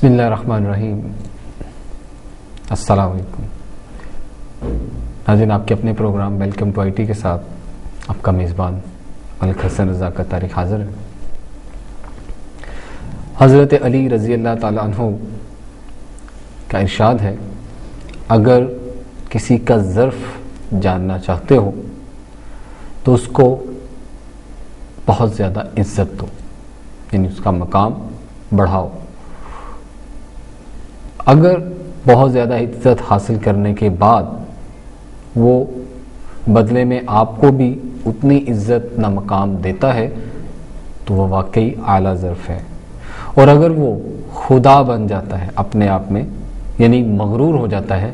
बिस्मिल्लाहिर्रहमानिर्रहीम। अस्सलाम वालेकुम। नाज़रीन, आपके अपने प्रोग्राम वेलकम टू IT के साथ आपका मेज़बान मलिक हसन रज़ा का तारीख़ हाज़िर है। हज़रत अली रज़ी अल्लाह ताला अन्हु का इरशाद है, अगर किसी का ज़र्फ़ जानना चाहते हो तो उसको बहुत ज़्यादा इज़्ज़त दो, यानी उसका मकाम बढ़ाओ। अगर बहुत ज़्यादा इज़्ज़त हासिल करने के बाद वो बदले में आपको भी उतनी इज़्ज़त न मकाम देता है तो वह वाकई आला ज़र्फ़ है। और अगर वो खुदा बन जाता है अपने आप में, यानी मगरूर हो जाता है,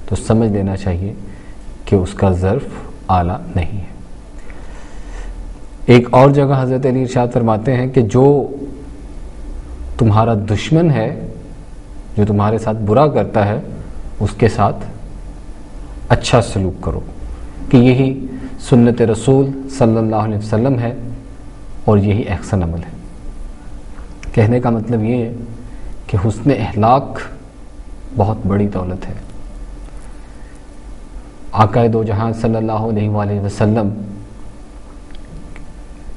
तो समझ लेना चाहिए कि उसका ज़र्फ़ आला नहीं है। एक और जगह हज़रत अली इरशाद फरमाते हैं कि जो तुम्हारा दुश्मन है, जो तुम्हारे साथ बुरा करता है, उसके साथ अच्छा सलूक करो, कि यही सुन्नत रसूल सल्लल्लाहु अलैहि वसल्लम है और यही अहसन अमल है। कहने का मतलब ये है कि हुस्न अखलाक बहुत बड़ी दौलत है। आक़ाए दो जहां सल्लल्लाहु अलैहि वसल्लम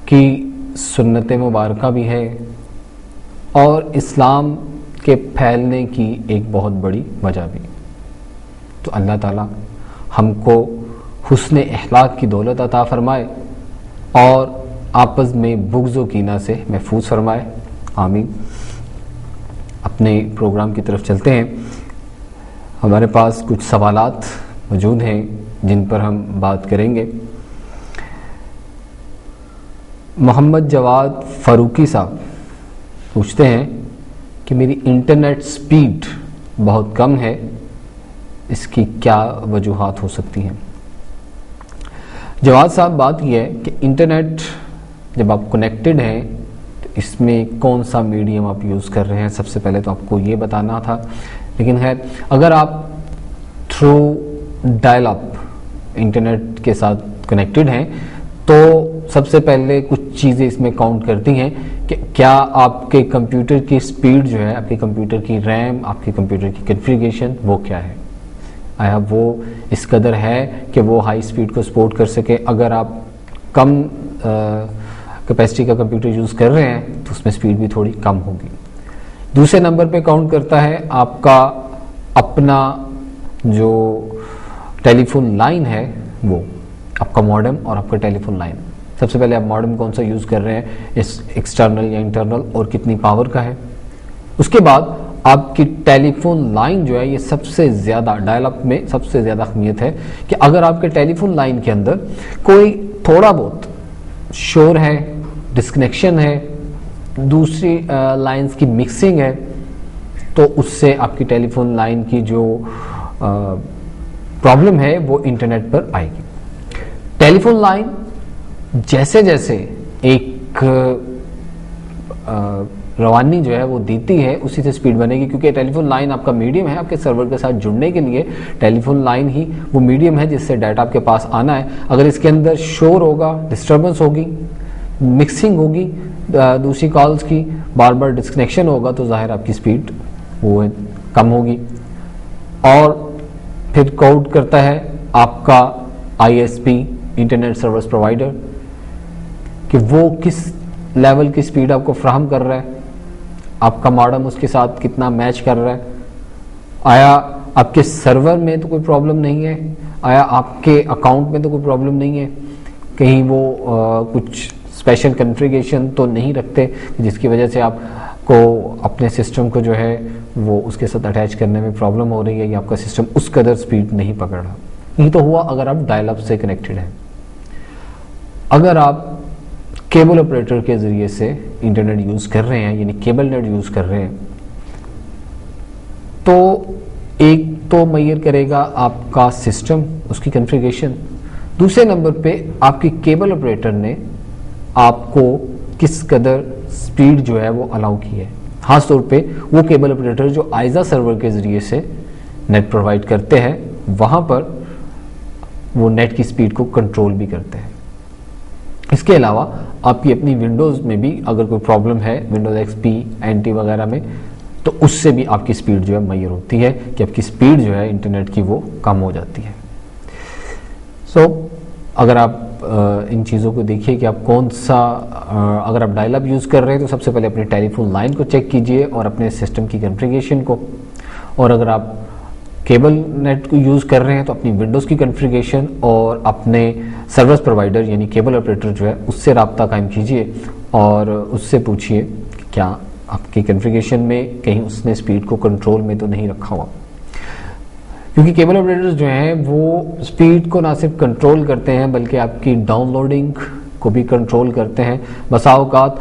की सुन्नत मुबारका भी है और इस्लाम के फैलने की एक बहुत बड़ी वजह भी। तो अल्लाह ताला हमको हुस्न अखलाक की दौलत अता फरमाए और आपस में बुग़्ज़ व कीना से महफूज फरमाए। आमीन। अपने प्रोग्राम की तरफ चलते हैं। हमारे पास कुछ सवालात मौजूद हैं जिन पर हम बात करेंगे। मोहम्मद जवाद फ़ारूकी साहब पूछते हैं कि मेरी इंटरनेट स्पीड बहुत कम है, इसकी क्या वजूहात हो सकती हैं। जवाब साहब, बात यह है कि इंटरनेट जब आप कनेक्टेड हैं तो इसमें कौन सा मीडियम आप यूज़ कर रहे हैं, सबसे पहले तो आपको ये बताना था। लेकिन खैर, अगर आप थ्रू डायल अप इंटरनेट के साथ कनेक्टेड हैं तो सबसे पहले कुछ चीज़ें इसमें काउंट करती हैं कि क्या आपके कंप्यूटर की स्पीड जो है, आपके कंप्यूटर की रैम, आपके कंप्यूटर की कॉन्फ़िगरेशन वो क्या है, आया वो इस कदर है कि वो हाई स्पीड को सपोर्ट कर सके। अगर आप कम कैपेसिटी का कंप्यूटर यूज़ कर रहे हैं तो उसमें स्पीड भी थोड़ी कम होगी। दूसरे नंबर पे काउंट करता है आपका अपना जो टेलीफोन लाइन है, वो आपका मॉडेम और आपका टेलीफोन लाइन। सबसे पहले आप मॉडेम कौन सा यूज़ कर रहे हैं, इस एक्सटर्नल या इंटरनल, और कितनी पावर का है। उसके बाद आपकी टेलीफोन लाइन जो है, ये सबसे ज़्यादा डायल अप में सबसे ज़्यादा अहमियत है कि अगर आपके टेलीफोन लाइन के अंदर कोई थोड़ा बहुत शोर है, डिस्कनेक्शन है, दूसरी लाइंस की मिक्सिंग है, तो उससे आपकी टेलीफोन लाइन की जो प्रॉब्लम है वो इंटरनेट पर आएगी। टेलीफोन लाइन जैसे जैसे एक रवानी जो है वो देती है, उसी से स्पीड बनेगी, क्योंकि टेलीफोन लाइन आपका मीडियम है आपके सर्वर के साथ जुड़ने के लिए। टेलीफोन लाइन ही वो मीडियम है जिससे डाटा आपके पास आना है। अगर इसके अंदर शोर होगा, डिस्टर्बेंस होगी, मिक्सिंग होगी, दूसरी कॉल्स की बार बार डिस्कनेक्शन होगा, तो जाहिर आपकी स्पीड वो कम होगी। और फिर काउंट करता है आपका ISP, इंटरनेट सर्विस प्रोवाइडर, कि वो किस लेवल की स्पीड आपको फ्राहम कर रहा है, आपका मॉडेम उसके साथ कितना मैच कर रहा है, आया आपके सर्वर में तो कोई प्रॉब्लम नहीं है, आया आपके अकाउंट में तो कोई प्रॉब्लम नहीं है, कहीं वो कुछ स्पेशल कॉन्फ़िगरेशन तो नहीं रखते जिसकी वजह से आपको अपने सिस्टम को जो है वो उसके साथ अटैच करने में प्रॉब्लम हो रही है, या आपका सिस्टम उस कदर स्पीड नहीं पकड़ रहा। ये तो हुआ अगर आप डायल अप से कनेक्टेड हैं। अगर आप केबल ऑपरेटर के ज़रिए से इंटरनेट यूज़ कर रहे हैं, यानी केबल नेट यूज़ कर रहे हैं, तो एक तो मैयर करेगा आपका सिस्टम, उसकी कॉन्फ़िगरेशन। दूसरे नंबर पे आपकी केबल ऑपरेटर ने आपको किस कदर स्पीड जो है वो अलाउ की है। ख़ास तौर पे वो केबल ऑपरेटर जो आइज़ा सर्वर के ज़रिए से नेट प्रोवाइड करते हैं, वहाँ पर वो नेट की स्पीड को कंट्रोल भी करते हैं। इसके अलावा आपकी अपनी विंडोज़ में भी अगर कोई प्रॉब्लम है, विंडोज़ XP, NT वगैरह में, तो उससे भी आपकी स्पीड जो है मैयर होती है कि आपकी स्पीड जो है इंटरनेट की वो कम हो जाती है। अगर आप इन चीज़ों को देखिए कि आप कौन सा अगर आप डायल अप यूज़ कर रहे हैं तो सबसे पहले अपने टेलीफोन लाइन को चेक कीजिए और अपने सिस्टम की कॉन्फ़िगरेशन को, और अगर आप केबल नेट को यूज़ कर रहे हैं तो अपनी विंडोज़ की कॉन्फ़िगरेशन और अपने सर्विस प्रोवाइडर यानी केबल ऑपरेटर जो है उससे रब्ता कायम कीजिए और उससे पूछिए कि क्या आपकी कॉन्फ़िगरेशन में कहीं उसने स्पीड को कंट्रोल में तो नहीं रखा हुआ, क्योंकि केबल ऑपरेटर्स जो हैं वो स्पीड को ना सिर्फ कंट्रोल करते हैं बल्कि आपकी डाउनलोडिंग को भी कंट्रोल करते हैं। बसा औकात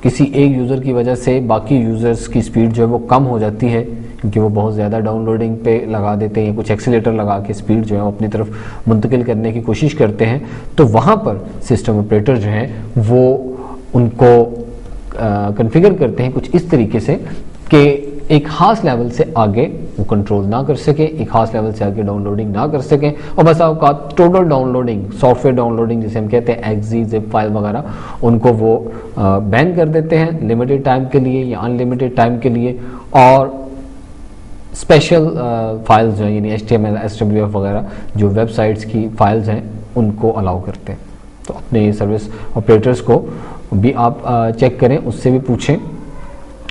किसी एक यूज़र की वजह से बाकी यूज़र्स की स्पीड जो है वो कम हो जाती है क्योंकि वो बहुत ज़्यादा डाउनलोडिंग पे लगा देते हैं, कुछ एक्सीलेटर लगा के स्पीड जो है वो अपनी तरफ मुंतकिल करने की कोशिश करते हैं। तो वहाँ पर सिस्टम ऑपरेटर जो हैं वो उनको कॉन्फ़िगर करते हैं कुछ इस तरीके से कि एक खास लेवल से आगे वो कंट्रोल ना कर सके, एक खास लेवल से आगे डाउनलोडिंग ना कर सकें, और बस औकात टोटल डाउनलोडिंग, सॉफ्टवेयर डाउनलोडिंग जिसे हम कहते हैं एक्जी, जिप फाइल वगैरह, उनको वो बैन कर देते हैं लिमिटेड टाइम के लिए या अनलिमिटेड टाइम के लिए, और स्पेशल फाइल्स जो हैं यानी HTML, SWF वगैरह जो वेबसाइट्स की फाइल्स हैं उनको अलाउ करते हैं। तो अपने सर्विस ऑपरेटर्स को भी आप चेक करें, उससे भी पूछें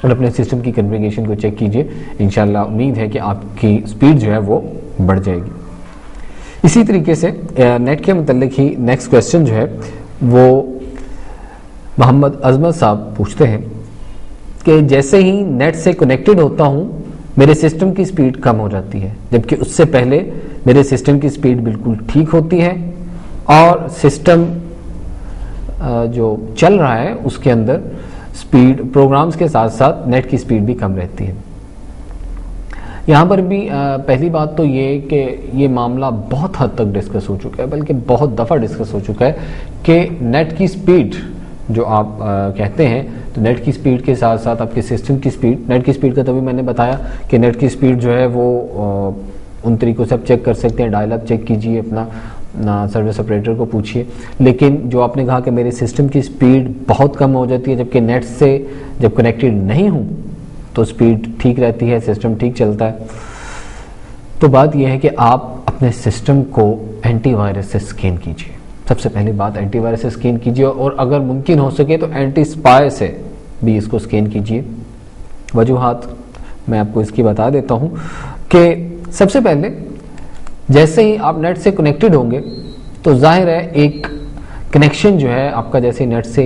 और अपने सिस्टम की कॉन्फ़िगरेशन को चेक कीजिए। इंशाल्लाह उम्मीद है कि आपकी स्पीड जो है वो बढ़ जाएगी। इसी तरीके से नेट के मतलब ही नेक्स्ट क्वेश्चन जो है वो मोहम्मद अजमत साहब पूछते हैं कि जैसे ही नेट से कनेक्टेड होता हूं मेरे सिस्टम की स्पीड कम हो जाती है, जबकि उससे पहले मेरे सिस्टम की स्पीड बिल्कुल ठीक होती है और सिस्टम जो चल रहा है उसके अंदर स्पीड प्रोग्राम्स के साथ साथ नेट की स्पीड भी कम रहती है। यहाँ पर भी पहली बात तो ये कि ये मामला बहुत हद तक डिस्कस हो चुका है, बल्कि बहुत दफ़ा डिस्कस हो चुका है कि नेट की स्पीड जो आप कहते हैं, तो नेट की स्पीड के साथ साथ आपके सिस्टम की स्पीड, नेट की स्पीड का तभी मैंने बताया कि नेट की स्पीड जो है वो उन तरीकों से आप चेक कर सकते हैं, डायल अप चेक कीजिए, अपना सर्विस ऑपरेटर को पूछिए। लेकिन जो आपने कहा कि मेरे सिस्टम की स्पीड बहुत कम हो जाती है जबकि नेट से जब कनेक्टेड नहीं हूँ तो स्पीड ठीक रहती है, सिस्टम ठीक चलता है, तो बात यह है कि आप अपने सिस्टम को एंटीवायरस से स्कैन कीजिए। सबसे पहली बात एंटीवायरस से स्कैन कीजिए और अगर मुमकिन हो सके तो एंटी स्पाई से भी इसको स्कैन कीजिए। वजूहात मैं आपको इसकी बता देता हूँ कि सबसे पहले जैसे ही आप नेट से कनेक्टेड होंगे तो जाहिर है एक कनेक्शन जो है आपका, जैसे नेट से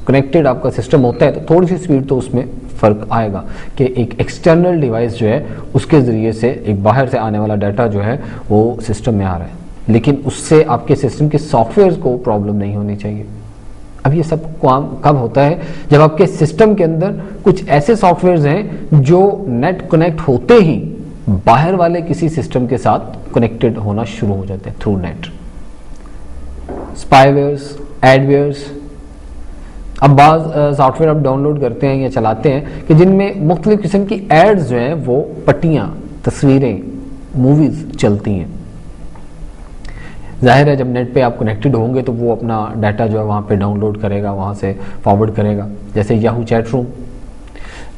कनेक्टेड आपका सिस्टम होता है तो थोड़ी सी स्पीड तो उसमें फ़र्क आएगा कि एक एक्सटर्नल डिवाइस जो है उसके ज़रिए से एक बाहर से आने वाला डाटा जो है वो सिस्टम में आ रहा है, लेकिन उससे आपके सिस्टम के सॉफ्टवेयर को प्रॉब्लम नहीं होनी चाहिए। अब ये सब काम कब होता है? जब आपके सिस्टम के अंदर कुछ ऐसे सॉफ्टवेयर हैं जो नेट कनेक्ट होते ही बाहर वाले किसी सिस्टम के साथ कनेक्टेड होना शुरू हो जाते हैं थ्रू नेट। स्पाईवेयर्स, एडवेयर्स, अब बाज़ सॉफ्टवेयर आप डाउनलोड करते हैं या चलाते हैं कि जिनमें मुख्तलिफ किस्म की एड्स जो हैं वो पट्टियाँ, तस्वीरें, मूवीज़ चलती हैं। जाहिर है जब नेट पे आप कनेक्टेड होंगे तो वो अपना डाटा जो है वहाँ पे डाउनलोड करेगा, वहाँ से फॉरवर्ड करेगा, जैसे याहू चैट रूम,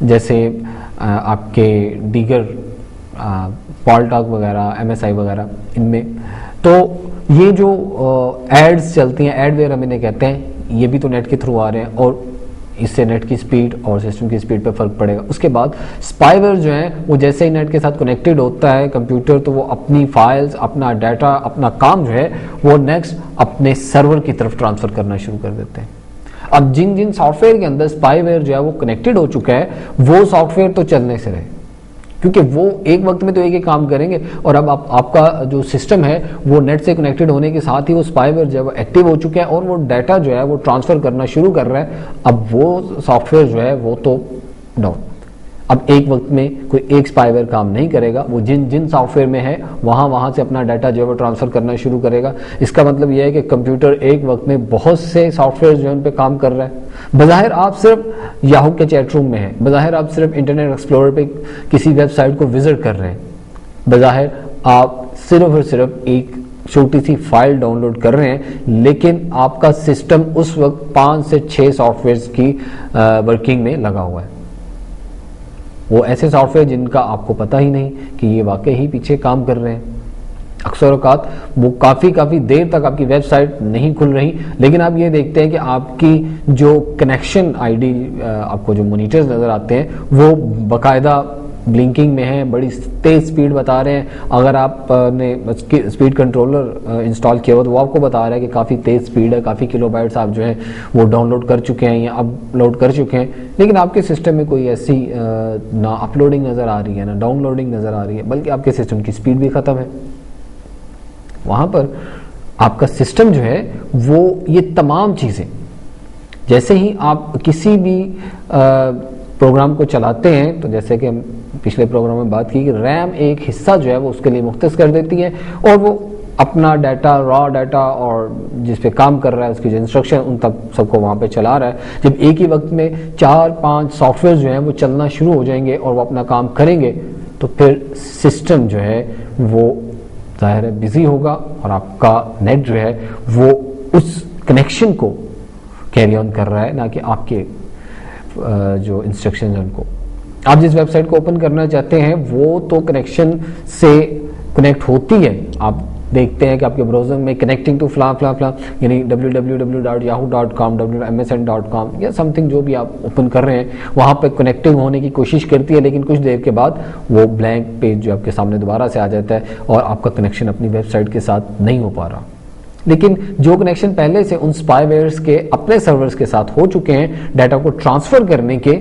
जैसे आपके दीगर पॉल टॉक वगैरह, MSI वगैरह, इनमें तो ये जो एड्स चलती हैं, एडवेयर हम इन्हें कहते हैं, ये भी तो नेट के थ्रू आ रहे हैं और इससे नेट की स्पीड और सिस्टम की स्पीड पर फर्क पड़ेगा। उसके बाद स्पाईवेयर जो है वो जैसे ही नेट के साथ कनेक्टेड होता है कंप्यूटर तो वो अपनी फाइल्स, अपना डाटा, अपना काम जो है वो नेक्स्ट अपने सर्वर की तरफ ट्रांसफ़र करना शुरू कर देते हैं। अब जिन जिन सॉफ्टवेयर के अंदर स्पाईवेयर जो है वो कनेक्टेड हो चुका है वो सॉफ्टवेयर तो चलने से रहे, क्योंकि वो एक वक्त में तो एक ही काम करेंगे और अब आपका जो सिस्टम है वो नेट से कनेक्टेड होने के साथ ही वो स्पाईवेयर जो है वो एक्टिव हो चुका है और वो डाटा जो है वो ट्रांसफ़र करना शुरू कर रहा है। अब वो सॉफ्टवेयर जो है वो तो डाउन। अब एक वक्त में कोई एक स्पाईवेयर काम नहीं करेगा, वो जिन जिन सॉफ्टवेयर में है वहाँ से अपना डाटा जो है वो ट्रांसफ़र करना शुरू करेगा। इसका मतलब यह है कि कंप्यूटर एक वक्त में बहुत से सॉफ्टवेयर जो है उन पर काम कर रहा है। बज़ाहिर आप सिर्फ याहू के चैट रूम में हैं, बज़ाहिर आप सिर्फ इंटरनेट एक्सप्लोरर पे किसी वेबसाइट को विजिट कर रहे हैं, बज़ाहिर आप सिर्फ और सिर्फ एक छोटी सी फाइल डाउनलोड कर रहे हैं, लेकिन आपका सिस्टम उस वक्त 5 से 6 सॉफ्टवेयर की वर्किंग में लगा हुआ है। वो ऐसे सॉफ्टवेयर जिनका आपको पता ही नहीं कि ये वाकई ही पीछे काम कर रहे हैं। अक्सर औकात वो काफ़ी देर तक आपकी वेबसाइट नहीं खुल रही, लेकिन आप ये देखते हैं कि आपकी जो कनेक्शन आईडी, आपको जो मॉनिटर्स नज़र आते हैं वो बाकायदा ब्लिंकिंग में है, बड़ी तेज़ स्पीड बता रहे हैं। अगर आपने स्पीड कंट्रोलर इंस्टॉल किया हो तो वो आपको बता रहा है कि काफ़ी तेज़ स्पीड है, काफ़ी किलोबाइट्स आप जो है वो डाउनलोड कर चुके हैं या अपलोड कर चुके हैं, लेकिन आपके सिस्टम में कोई ऐसी ना अपलोडिंग नज़र आ रही है ना डाउनलोडिंग नज़र आ रही है, बल्कि आपके सिस्टम की स्पीड भी ख़त्म है। वहाँ पर आपका सिस्टम जो है वो ये तमाम चीज़ें, जैसे ही आप किसी भी प्रोग्राम को चलाते हैं, तो जैसे कि हम पिछले प्रोग्राम में बात की कि रैम एक हिस्सा जो है वो उसके लिए मुख्तस कर देती है और वो अपना डाटा, रॉ डाटा और जिस पे काम कर रहा है उसकी जो इंस्ट्रक्शन उन तक सबको वहाँ पे चला रहा है। जब एक ही वक्त में 4-5 सॉफ्टवेयर जो हैं वो चलना शुरू हो जाएंगे और वो अपना काम करेंगे, तो फिर सिस्टम जो है वो ज़ाहिर है बिजी होगा और आपका नेट जो है वो उस कनेक्शन को कैरी ऑन कर रहा है, ना कि आपके जो इंस्ट्रक्शन है उनको। आप जिस वेबसाइट को ओपन करना चाहते हैं वो तो कनेक्शन से कनेक्ट होती है। आप देखते हैं कि आपके ब्राउज़र में कनेक्टिंग टू फला यानी www.yahoo.com, wmsn.com या समथिंग जो भी आप ओपन कर रहे हैं वहाँ पे कनेक्टिंग होने की कोशिश करती है, लेकिन कुछ देर के बाद वो ब्लैंक पेज जो आपके सामने दोबारा से आ जाता है और आपका कनेक्शन अपनी वेबसाइट के साथ नहीं हो पा रहा। लेकिन जो कनेक्शन पहले से उन स्पाईवेयर्स के अपने सर्वर्स के साथ हो चुके हैं डाटा को ट्रांसफर करने के,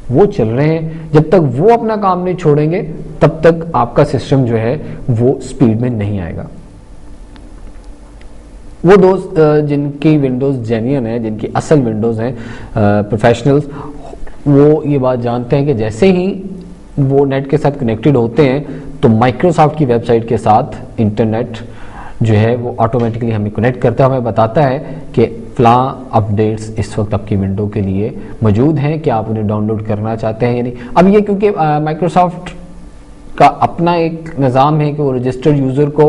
वो चल रहे हैं। जब तक वो अपना काम नहीं छोड़ेंगे तब तक आपका सिस्टम जो है वो स्पीड में नहीं आएगा। वो दोस्त जिनकी विंडोज जेन्युइन है, जिनकी असल विंडोज हैं, प्रोफेशनल्स, वो ये बात जानते हैं कि जैसे ही वो नेट के साथ कनेक्टेड होते हैं तो माइक्रोसॉफ्ट की वेबसाइट के साथ इंटरनेट जो है वो ऑटोमेटिकली हमें कनेक्ट करता है, हमें बताता है कि फला अपडेट्स इस वक्त आपकी विंडो के लिए मौजूद हैं, कि आप उन्हें डाउनलोड करना चाहते हैं या नहीं। अब ये क्योंकि माइक्रोसॉफ्ट का अपना एक निज़ाम है कि वो रजिस्टर्ड यूज़र को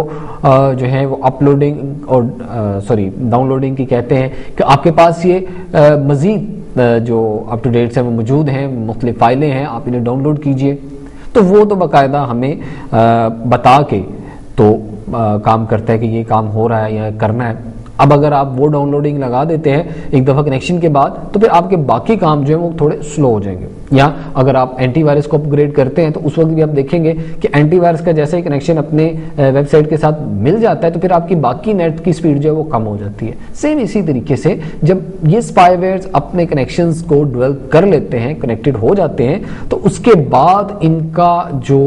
जो है वो अपलोडिंग और डाउनलोडिंग की कहते हैं कि आपके पास ये मज़ीद जो अप टू डेट्स हैं वो मौजूद हैं, मुख्तलिफ फाइलें हैं, आप इन्हें डाउनलोड कीजिए। तो वो तो बाकायदा हमें बता के तो काम करता है कि ये काम हो रहा है या करना है। अब अगर आप वो डाउनलोडिंग लगा देते हैं एक दफ़ा कनेक्शन के बाद, तो फिर आपके बाकी काम जो है वो थोड़े स्लो हो जाएंगे। या अगर आप एंटीवायरस को अपग्रेड करते हैं तो उस वक्त भी आप देखेंगे कि एंटीवायरस का जैसे ही कनेक्शन अपने वेबसाइट के साथ मिल जाता है तो फिर आपकी बाकी नेट की स्पीड जो है वो कम हो जाती है। सेम इसी तरीके से जब ये स्पाईवेयर्स अपने कनेक्शंस को डेवलप कर लेते हैं, कनेक्टेड हो जाते हैं, तो उसके बाद इनका जो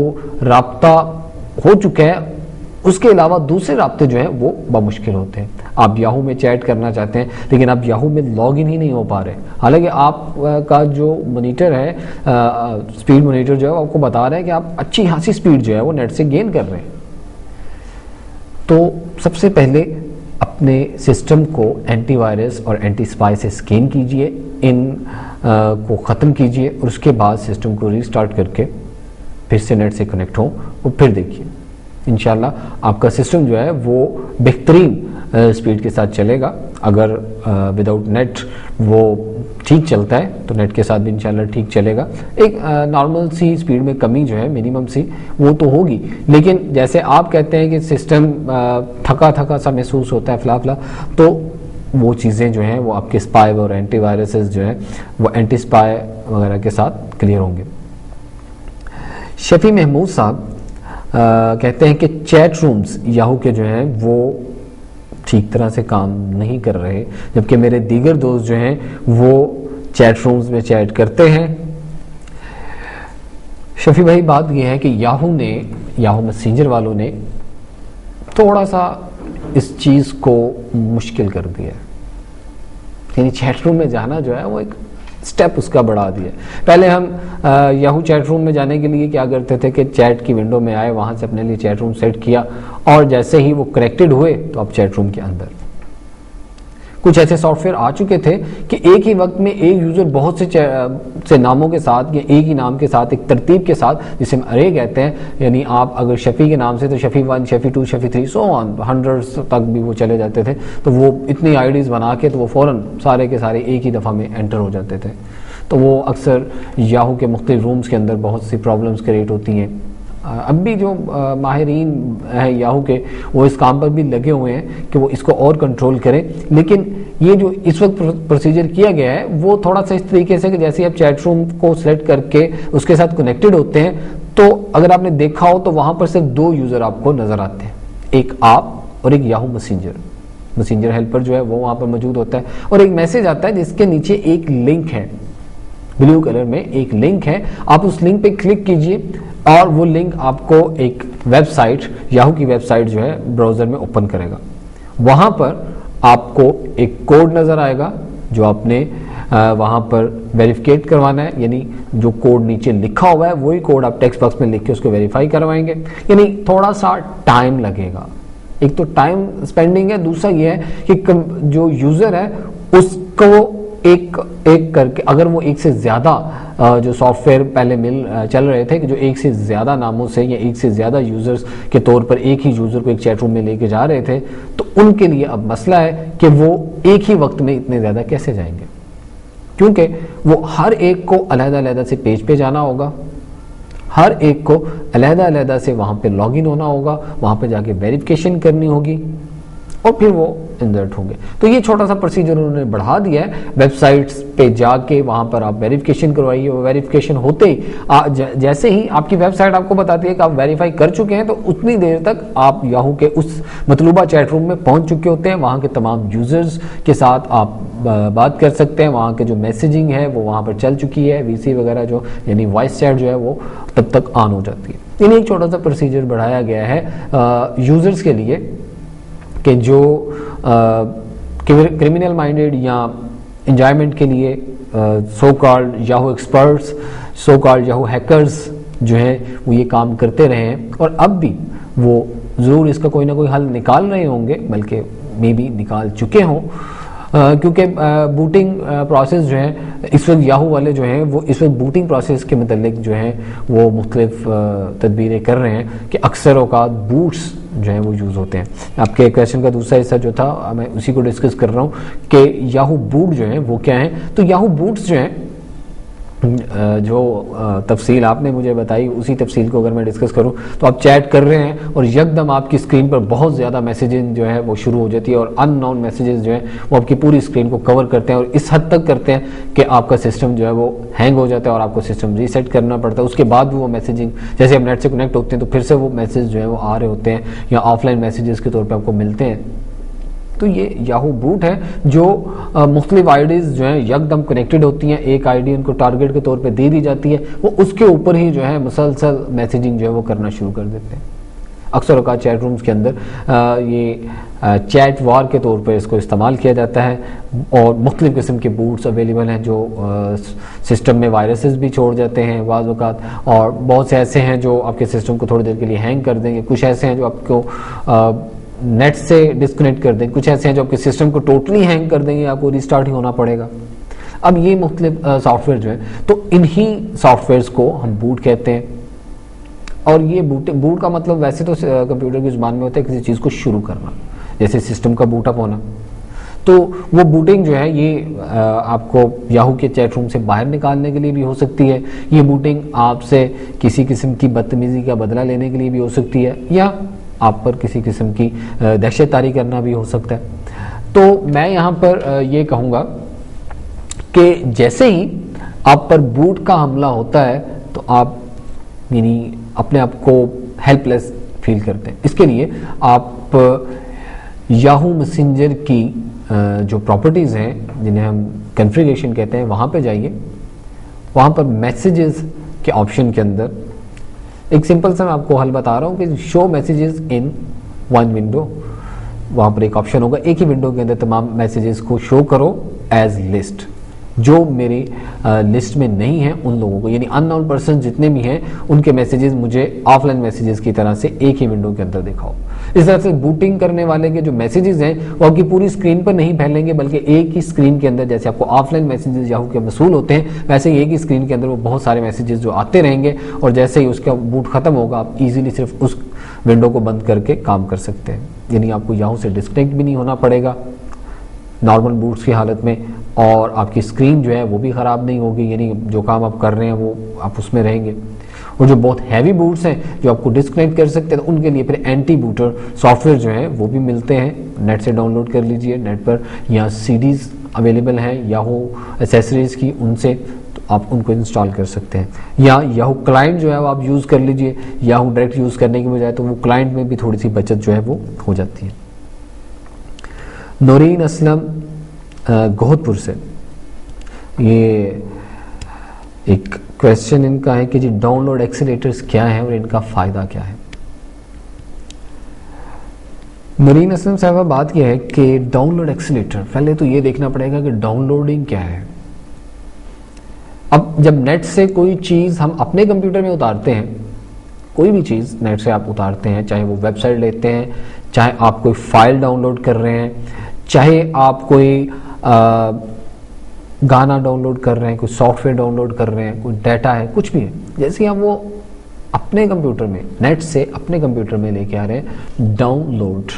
राब्ता हो चुका है उसके अलावा दूसरे राब्ते जो हैं वो बामुश्किल होते हैं। आप याहू में चैट करना चाहते हैं लेकिन आप याहू में लॉगिन ही नहीं हो पा रहे, हालांकि आपका जो मॉनिटर है, स्पीड मॉनिटर जो है आपको बता रहा है कि आप अच्छी खासी स्पीड जो है वो नेट से गेन कर रहे हैं। तो सबसे पहले अपने सिस्टम को एंटीवायरस और एंटी स्पाई से स्कैन कीजिए, इन को ख़त्म कीजिए और उसके बाद सिस्टम को रीस्टार्ट करके फिर से नेट से कनेक्ट हो और फिर देखिए इंशाल्लाह आपका सिस्टम जो है वो बेहतरीन स्पीड के साथ चलेगा। अगर विदाउट नेट वो ठीक चलता है तो नेट के साथ भी इंशाल्लाह ठीक चलेगा। एक नॉर्मल सी स्पीड में कमी जो है मिनिमम सी वो तो होगी, लेकिन जैसे आप कहते हैं कि सिस्टम थका थका सा महसूस होता है फला, तो वो चीज़ें जो हैं वो आपके स्पाई और एंटीवायरसेस जो है वो एंटी स्पाई वगैरह के साथ क्लियर होंगे। शफी महमूद साहब कहते हैं कि चैट रूम्स याहू के जो हैं वो ठीक तरह से काम नहीं कर रहे, जबकि मेरे दीगर दोस्त जो हैं वो चैट रूम्स में चैट करते हैं। शफी भाई बात यह है कि याहू मैसेंजर वालों ने थोड़ा सा इस चीज़ को मुश्किल कर दिया, यानी चैट रूम में जाना जो है वो एक स्टेप उसका बढ़ा दिया। पहले हम याहू चैट रूम में जाने के लिए क्या करते थे कि चैट की विंडो में आए, वहां से अपने लिए चैट रूम सेट किया और जैसे ही वो कनेक्टेड हुए तो अब चैट रूम के अंदर कुछ ऐसे सॉफ्टवेयर आ चुके थे कि एक ही वक्त में एक यूजर बहुत से नामों के साथ या एक ही नाम के साथ एक तरतीब के साथ, जिसे हम अरे कहते हैं, यानी आप अगर शफी के नाम से तो Shafi 1, Shafi 2, Shafi 3 so on hundreds तक भी वो चले जाते थे। तो वो इतनी आईडीज बना के तो वो फौरन सारे के सारे एक ही दफ़ा में एंटर हो जाते थे। तो वो अक्सर याहू के मुख्तलिफ रूम्स के अंदर बहुत सी प्रॉब्लम्स क्रिएट होती हैं। अब भी जो माहिरीन हैं याहू के, वो इस काम पर भी लगे हुए हैं कि वो इसको और कंट्रोल करें। लेकिन ये जो इस वक्त प्रोसीजर किया गया है वो थोड़ा सा इस तरीके से कि जैसे आप चैट रूम को सिलेक्ट करके उसके साथ कनेक्टेड होते हैं, तो अगर आपने देखा हो तो वहां पर सिर्फ 2 यूजर आपको नजर आते हैं, एक आप और एक याहू मैसेंजर हेल्पर जो है वो वहां पर मौजूद होता है, और एक मैसेज आता है जिसके नीचे एक लिंक है, ब्लू कलर में एक लिंक है। आप उस लिंक पे क्लिक कीजिए और वो लिंक आपको एक वेबसाइट, याहू की वेबसाइट जो है ब्राउजर में ओपन करेगा। वहां पर आपको एक कोड नजर आएगा जो आपने वहां पर वेरिफिकेट करवाना है, यानी जो कोड नीचे लिखा हुआ है वही कोड आप टेक्स्ट बॉक्स में लिख के उसको वेरीफाई करवाएंगे। यानी थोड़ा सा टाइम लगेगा, एक तो टाइम स्पेंडिंग है, दूसरा ये है कि जो यूजर है उसको एक करके, अगर वो एक से ज्यादा जो सॉफ्टवेयर पहले चल रहे थे कि जो एक से ज्यादा नामों से या एक से ज्यादा यूजर्स के तौर पर एक ही यूजर को एक चैट रूम में लेके जा रहे थे, तो उनके लिए अब मसला है कि वो एक ही वक्त में इतने ज्यादा कैसे जाएंगे, क्योंकि वो हर एक को अलग-अलग से पेज पे जाना होगा, हर एक को अलग-अलग से वहां पे लॉगिन होना होगा, वहां पे जाके वेरिफिकेशन करनी होगी और फिर वो इंसर्ट होंगे। तो ये छोटा सा प्रोसीजर उन्होंने बढ़ा दिया है, वेबसाइट्स पे जाके वहां पर आप वेरिफिकेशन करवाइए। वो वेरिफिकेशन होते ही जैसे ही आपकी वेबसाइट आपको बताती है कि आप वेरीफाई कर चुके हैं, तो उतनी देर तक आप याहू के उस मतलूबा चैट रूम में पहुंच चुके होते हैं। वहां के तमाम यूजर्स के साथ आप बात कर सकते हैं, वहां के जो मैसेजिंग है वो वहां पर चल चुकी है, वीसी वगैरह जो यानी वॉइस चैट जो है वो तब तक ऑन हो जाती है। यानी एक छोटा सा प्रोसीजर बढ़ाया गया है यूजर्स के लिए कि जो क्रिमिनल माइंडेड या एंजॉयमेंट के लिए so called Yahoo experts, so called Yahoo hackers जो हैं वो ये काम करते रहे हैं, और अब भी वो ज़रूर इसका कोई ना कोई हल निकाल रहे होंगे, बल्कि मे बी निकाल चुके हों, क्योंकि बूटिंग प्रोसेस जो है इस वक्त याहू वाले जो हैं वो इस वक्त बूटिंग प्रोसेस के मतलब जो है वो मुख्तलिफ तदबीरें कर रहे हैं कि अक्सर औकात बूट्स जो है वो यूज़ होते हैं। आपके क्वेश्चन का दूसरा हिस्सा जो था मैं उसी को डिस्कस कर रहा हूँ कि याहू बूट जो है वो क्या है। तो याहू बूट्स जो हैं, जो तफसील आपने मुझे बताई उसी तफसील को अगर मैं डिस्कस करूं तो आप चैट कर रहे हैं और यकदम आपकी स्क्रीन पर बहुत ज़्यादा मैसेजिंग जो है वो शुरू हो जाती है, और अननोन मैसेजेस जो है वो आपकी पूरी स्क्रीन को कवर करते हैं और इस हद तक करते हैं कि आपका सिस्टम जो है वो हैंग हो जाता है और आपको सिस्टम रीसेट करना पड़ता है। उसके बाद भी वो मैसेजिंग, जैसे आप नेट से कनेक्ट होते हैं तो फिर से वो मैसेज जो है वो आ रहे होते हैं या ऑफलाइन मैसेजेस के तौर पर आपको मिलते हैं। तो ये याहू बूट है जो मुख्तलिफ आईडीज जो है यकदम कनेक्टेड होती हैं, एक आईडी उनको टारगेट के तौर पे दे दी जाती है, वो उसके ऊपर ही जो है मुसलसल मैसेजिंग जो है वो करना शुरू कर देते हैं। अक्सर औकात चैट रूम्स के अंदर ये चैट वार के तौर पर इसको इस्तेमाल किया जाता है, और मुख्तलिफ किस्म के बूट्स अवेलेबल हैं जो सिस्टम में वायरसेस भी छोड़ जाते हैं बाज़ औक़ात, और बहुत से ऐसे हैं जो आपके सिस्टम को थोड़ी देर के लिए हैंग कर देंगे, कुछ ऐसे हैं जो आपको नेट से डिस्कनेक्ट कर दें, कुछ ऐसे हैं जो आपके सिस्टम को टोटली हैंग कर देंगे, आपको रिस्टार्ट ही होना पड़ेगा। अब ये मुख्तलिफ सॉफ्टवेयर जो है, तो इन्हीं सॉफ्टवेयर्स को हम बूट कहते हैं। और ये बूट का मतलब वैसे तो कंप्यूटर की जुबान में होता है किसी चीज़ को शुरू करना, जैसे सिस्टम का बूटअप होना। तो वो बूटिंग जो है ये आपको याहू के चैट रूम से बाहर निकालने के लिए भी हो सकती है, ये बूटिंग आपसे किसी किस्म की बदतमीजी का बदला लेने के लिए भी हो सकती है, या आप पर किसी किस्म की दहशत तारी करना भी हो सकता है। तो मैं यहाँ पर ये कहूँगा कि जैसे ही आप पर बूट का हमला होता है तो आप यानी अपने आप को हेल्पलेस फील करते हैं। इसके लिए आप याहू मैसेंजर की जो प्रॉपर्टीज़ हैं जिन्हें हम कॉन्फ़िगरेशन कहते हैं, वहाँ पे जाइए, वहाँ पर मैसेजेस के ऑप्शन के अंदर एक सिंपल सा मैं आपको हल बता रहा हूँ कि show messages in one window, वहाँ पर एक ऑप्शन होगा, एक ही विंडो के अंदर तमाम मैसेजेस को शो करो एज लिस्ट। जो मेरी लिस्ट में नहीं है उन लोगों को, यानी अननोन पर्सन जितने भी हैं उनके मैसेजेस मुझे ऑफलाइन मैसेजेस की तरह से एक ही विंडो के अंदर दिखाओ। इस तरह से बूटिंग करने वाले के जो मैसेजेस हैं वो आपकी पूरी स्क्रीन पर नहीं फैलेंगे, बल्कि एक ही स्क्रीन के अंदर, जैसे आपको ऑफलाइन मैसेजेस याहू के वसूल होते हैं, वैसे ही एक ही स्क्रीन के अंदर वो बहुत सारे मैसेजेस जो आते रहेंगे, और जैसे ही उसका बूट खत्म होगा आप इजीली सिर्फ उस विंडो को बंद करके काम कर सकते हैं। यानी आपको याहू से डिस्कनेक्ट भी नहीं होना पड़ेगा नॉर्मल बूट्स की हालत में, और आपकी स्क्रीन जो है वो भी ख़राब नहीं होगी, यानी जो काम आप कर रहे हैं वो आप उसमें रहेंगे। और जो बहुत हैवी बूट्स हैं जो आपको डिस्कनेक्ट कर सकते हैं, तो उनके लिए फिर एंटी बूटर सॉफ्टवेयर जो है वो भी मिलते हैं, नेट से डाउनलोड कर लीजिए, नेट पर या सीडीज़ अवेलेबल हैं याहू एसेसरीज़ की, उनसे तो आप उनको इंस्टॉल कर सकते हैं। या याहू क्लाइंट जो है वो आप यूज़ कर लीजिए, याहू डायरेक्ट यूज़ करने की बजाय, तो वो क्लाइंट में भी थोड़ी सी बचत जो है वो हो जाती है। नौरीन असलम गोहतपुर से ये एक क्वेश्चन इनका है कि जी डाउनलोड एक्सीलेटर्स क्या है और इनका फ़ायदा क्या है। नौरीन असलम साहबा बात यह है कि डाउनलोड एक्सीलेटर, पहले तो ये देखना पड़ेगा कि डाउनलोडिंग क्या है। अब जब नेट से कोई चीज़ हम अपने कंप्यूटर में उतारते हैं, कोई भी चीज़ नेट से आप उतारते हैं, चाहे वो वेबसाइट लेते हैं, चाहे आप कोई फाइल डाउनलोड कर रहे हैं, चाहे आप कोई गाना डाउनलोड कर रहे हैं, कोई सॉफ्टवेयर डाउनलोड कर रहे हैं, कोई डाटा है, कुछ भी है, जैसे हम वो अपने कंप्यूटर में नेट से अपने कंप्यूटर में लेके आ रहे हैं, डाउनलोड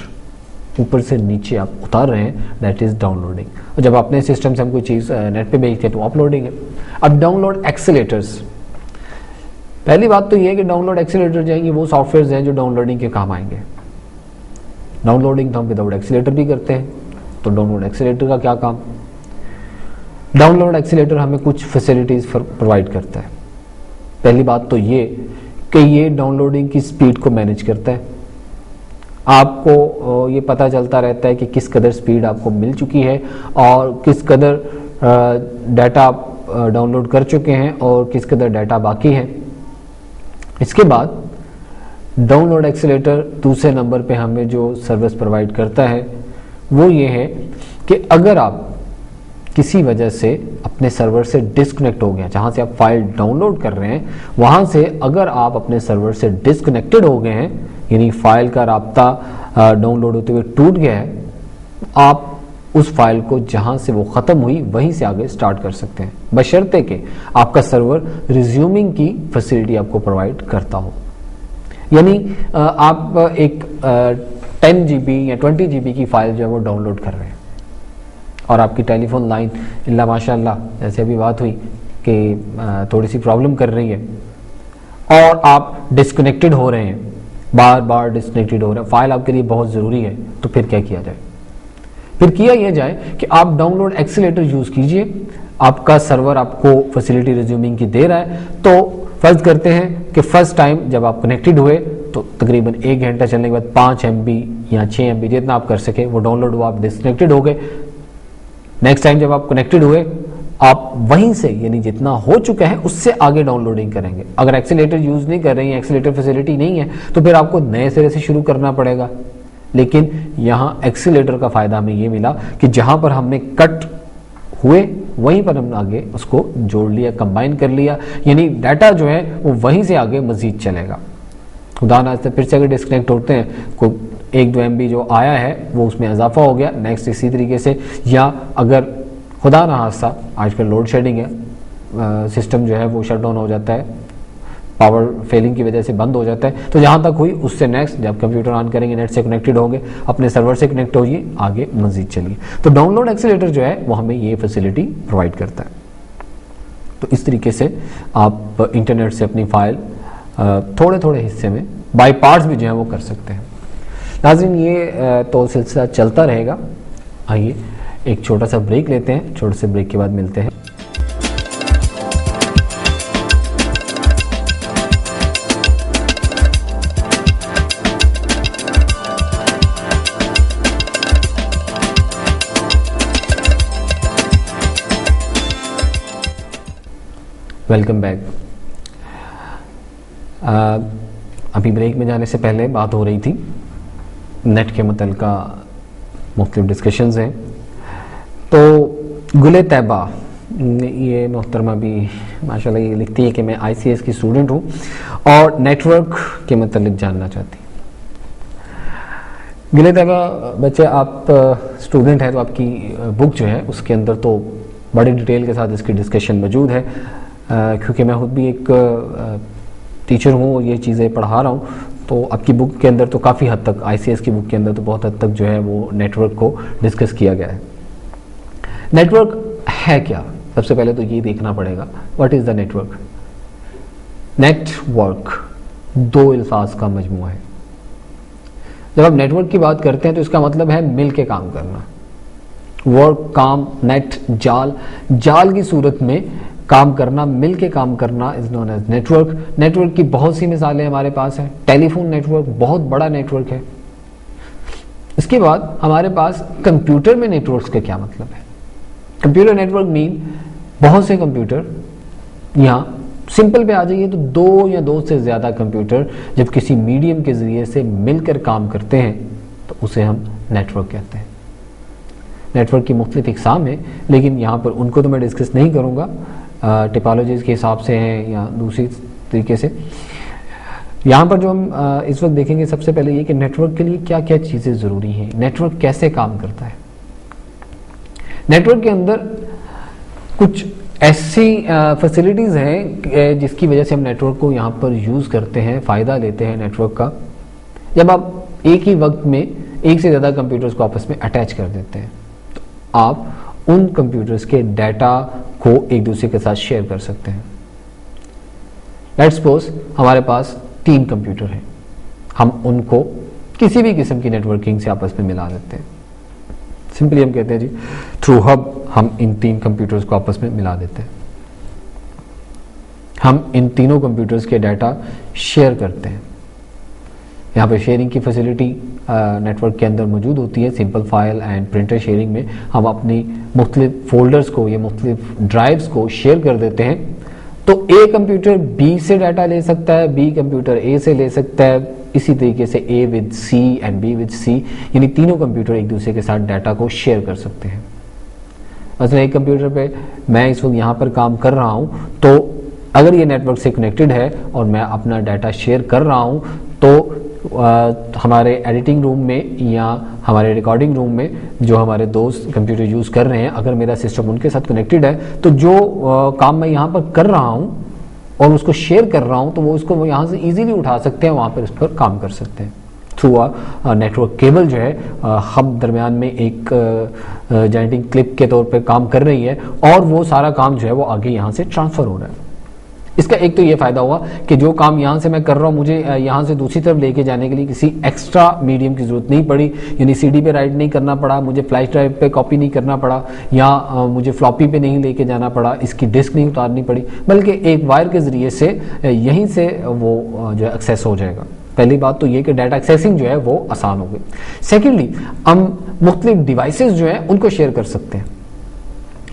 ऊपर से नीचे आप उतार रहे हैं, दैट इज डाउनलोडिंग। और जब अपने सिस्टम से हम कोई चीज़ नेट पे भेजते हैं तो अपलोडिंग है। अब डाउनलोड एक्सीलेटर्स, पहली बात तो ये है कि डाउनलोड एक्सीलेटर जाएंगे वो सॉफ्टवेयर हैं जो डाउनलोडिंग के काम आएंगे। डाउनलोडिंग तो हम विदाउट एक्सीलेटर भी करते हैं, तो डाउनलोड एक्सीलेटर का क्या काम। डाउनलोड एक्सीलेटर हमें कुछ फैसिलिटीज़ प्रोवाइड करता है। पहली बात तो ये कि ये डाउनलोडिंग की स्पीड को मैनेज करता है। आपको ये पता चलता रहता है कि किस कदर स्पीड आपको मिल चुकी है और किस कदर डाटा आप डाउनलोड कर चुके हैं और किस कदर डाटा बाकी है। इसके बाद डाउनलोड एक्सीलेटर दूसरे नंबर पे हमें जो सर्विस प्रोवाइड करता है वो ये है कि अगर आप किसी वजह से अपने सर्वर से डिस्कनेक्ट हो गए, जहां से आप फाइल डाउनलोड कर रहे हैं वहां से अगर आप अपने सर्वर से डिस्कनेक्टेड हो गए हैं, यानी फाइल का राब्ता डाउनलोड होते हुए टूट गया है, आप उस फाइल को जहां से वो ख़त्म हुई वहीं से आगे स्टार्ट कर सकते हैं, बशर्ते कि आपका सर्वर रिज्यूमिंग की फैसिलिटी आपको प्रोवाइड करता हो। यानी आप एक 10 GB या 20 GB की फाइल जो है वो डाउनलोड कर रहे हैं और आपकी टेलीफोन लाइन इल्ला माशाल्लाह जैसे अभी बात हुई कि थोड़ी सी प्रॉब्लम कर रही है और आप डिस्कनेक्टेड हो रहे हैं, बार बार डिस्कनेक्टेड हो रहे हैं, फाइल आपके लिए बहुत ज़रूरी है, तो फिर क्या किया जाए? फिर किया यह जाए कि आप डाउनलोड एक्सीलेटर यूज़ कीजिए। आपका सर्वर आपको फैसिलिटी रिज्यूमिंग की दे रहा है, तो फर्ज करते हैं कि फर्स्ट टाइम जब आप कनेक्टेड हुए तो तकरीबन 1 घंटा चलने के बाद 5 MB या 6 MB जितना आप कर सके वो डाउनलोड हुआ, आप डिस्कनेक्टेड हो गए। नेक्स्ट टाइम जब आप कनेक्टेड हुए आप वहीं से, यानी जितना हो चुका है उससे आगे डाउनलोडिंग करेंगे। अगर एक्सीलेटर यूज़ नहीं कर रहे हैं, एक्सीलेटर फैसिलिटी नहीं है, तो फिर आपको नए सिरे से शुरू करना पड़ेगा। लेकिन यहाँ एक्सीलेटर का फ़ायदा हमें ये मिला कि जहाँ पर हमने कट हुए वहीं पर हमने आगे उसको जोड़ लिया, कंबाइन कर लिया, यानी डाटा जो है वो वहीं से आगे मज़ीद चलेगा। खुदा ना फिर से अगर डिस्कनेक्ट होते हैं, कोई 1-2 MB जो आया है वो उसमें इजाफा हो गया, नेक्स्ट इसी तरीके से, या अगर खुदा ना हादसा आजकल लोड शेडिंग है, सिस्टम जो है वो शट डाउन हो जाता है, पावर फेलिंग की वजह से बंद हो जाता है, तो जहाँ तक हुई उससे नेक्स्ट जब कंप्यूटर ऑन करेंगे, नेट से कनेक्टेड होंगे, अपने सर्वर से कनेक्ट होइए, आगे मजीद चलिए। तो डाउनलोड एक्सीलेटर जो है वो हमें ये फैसिलिटी प्रोवाइड करता है। तो इस तरीके से आप इंटरनेट से अपनी फाइल थोड़े थोड़े हिस्से में बाई पार्ट्स भी जो है वो कर सकते हैं। नाज़रीन, ये तो सिलसिला चलता रहेगा। आइए एक छोटा सा ब्रेक लेते हैं, छोटे से ब्रेक के बाद मिलते हैं। Welcome back. अभी ब्रेक में जाने से पहले बात हो रही थी नेट के मतलब का, मुख्तलिफ डिस्कशंस हैं। तो गुले तैबा ये मोहतरमा भी माशाल्लाह ये लिखती है कि मैं ICS की स्टूडेंट हूँ और नेटवर्क के मतलब जानना चाहती। गुले तैबा बच्चे, आप स्टूडेंट हैं तो आपकी बुक जो है उसके अंदर तो बड़ी डिटेल के साथ इसकी डिस्कशन मौजूद है, क्योंकि मैं खुद भी एक टीचर हूँ और ये चीज़ें पढ़ा रहा हूँ। तो आपकी बुक के अंदर तो काफ़ी हद तक, ICS की बुक के अंदर तो बहुत हद तक जो है वो नेटवर्क को डिस्कस किया गया है। नेटवर्क है क्या? सबसे पहले तो ये देखना पड़ेगा, what is the network? Network दो अल्फाज का मजमूआ है। जब आप नेटवर्क की बात करते हैं तो इसका मतलब है मिल के काम करना। वर्क, काम, नेट, जाल, जाल की सूरत में काम करना, मिल के काम करना is known as network. Network की बहुत सी मिसालें हमारे पास हैं। टेलीफोन नेटवर्क बहुत बड़ा नेटवर्क है। इसके बाद हमारे पास कंप्यूटर में नेटवर्क्स का क्या मतलब है? कंप्यूटर नेटवर्क मीन बहुत से कंप्यूटर, यहाँ सिंपल पे आ जाइए तो दो या दो से ज्यादा कंप्यूटर जब किसी मीडियम के जरिए से मिलकर काम करते हैं तो उसे हम नेटवर्क कहते हैं। नेटवर्क की मुख्तलिफ इकसाम है, लेकिन यहाँ पर उनको तो मैं डिस्कस नहीं करूँगा, टिपोलॉजीज के हिसाब से हैं या दूसरी तरीके से। यहाँ पर जो हम इस वक्त देखेंगे, सबसे पहले ये कि नेटवर्क के लिए क्या क्या चीज़ें ज़रूरी हैं, नेटवर्क कैसे काम करता है। नेटवर्क के अंदर कुछ ऐसी फैसिलिटीज़ हैं जिसकी वजह से हम नेटवर्क को यहाँ पर यूज़ करते हैं, फ़ायदा लेते हैं नेटवर्क का। जब आप एक ही वक्त में एक से ज़्यादा कंप्यूटर्स को आपस में अटैच कर देते हैं तो आप उन कंप्यूटर्स के डाटा को एक दूसरे के साथ शेयर कर सकते हैं। लेट्स सपोज हमारे पास 3 कंप्यूटर हैं, हम उनको किसी भी किस्म की नेटवर्किंग से आपस में मिला देते हैं। सिंपली हम कहते हैं जी थ्रू हब हम इन 3 कंप्यूटर्स को आपस में मिला देते हैं। हम इन तीनों कंप्यूटर्स के डाटा शेयर करते हैं। यहाँ पर शेयरिंग की फैसिलिटी नेटवर्क के अंदर मौजूद होती है। Simple file and printer sharing में हम अपनी मुख्तलिफ फोल्डर्स को या मुख्तलिफ ड्राइव्स को शेयर कर देते हैं। तो ए कंप्यूटर बी से डाटा ले सकता है, बी कंप्यूटर ए से ले सकता है, इसी तरीके से A with C and B with C, यानी तीनों कंप्यूटर एक दूसरे के साथ डाटा को शेयर कर सकते हैं। मतलब एक कंप्यूटर पे मैं इस वक्त यहाँ पर काम कर रहा हूँ, तो अगर ये नेटवर्क से कनेक्टेड है और मैं अपना डाटा शेयर कर रहा हूँ तो हमारे एडिटिंग रूम में या हमारे रिकॉर्डिंग रूम में जो हमारे दोस्त कंप्यूटर यूज़ कर रहे हैं, अगर मेरा सिस्टम उनके साथ कनेक्टेड है तो जो काम मैं यहाँ पर कर रहा हूँ और उसको शेयर कर रहा हूँ तो वो उसको यहाँ से इजीली उठा सकते हैं, वहाँ पर इस पर काम कर सकते हैं थ्रू नेटवर्क केबल जो है हब दरमियान में एक जॉइंटिंग क्लिप के तौर पे काम कर रही है और वो सारा काम जो है वो आगे यहाँ से ट्रांसफ़र हो रहा है। इसका एक तो ये फायदा हुआ कि जो काम यहाँ से मैं कर रहा हूँ मुझे यहाँ से दूसरी तरफ लेके जाने के लिए किसी एक्स्ट्रा मीडियम की जरूरत नहीं पड़ी, यानी सीडी पे राइट नहीं करना पड़ा, मुझे फ्लैश ड्राइव पे कॉपी नहीं करना पड़ा या मुझे फ्लॉपी पे नहीं लेके जाना पड़ा, इसकी डिस्क नहीं उतारनी पड़ी, बल्कि एक वायर के जरिए से यहीं से वो जो है एक्सेस हो जाएगा। पहली बात तो ये कि डाटा एक्सेसिंग जो है वो आसान हो गई। सेकेंडली हम मुख्तलिफ डिवाइसेस जो है उनको शेयर कर सकते हैं।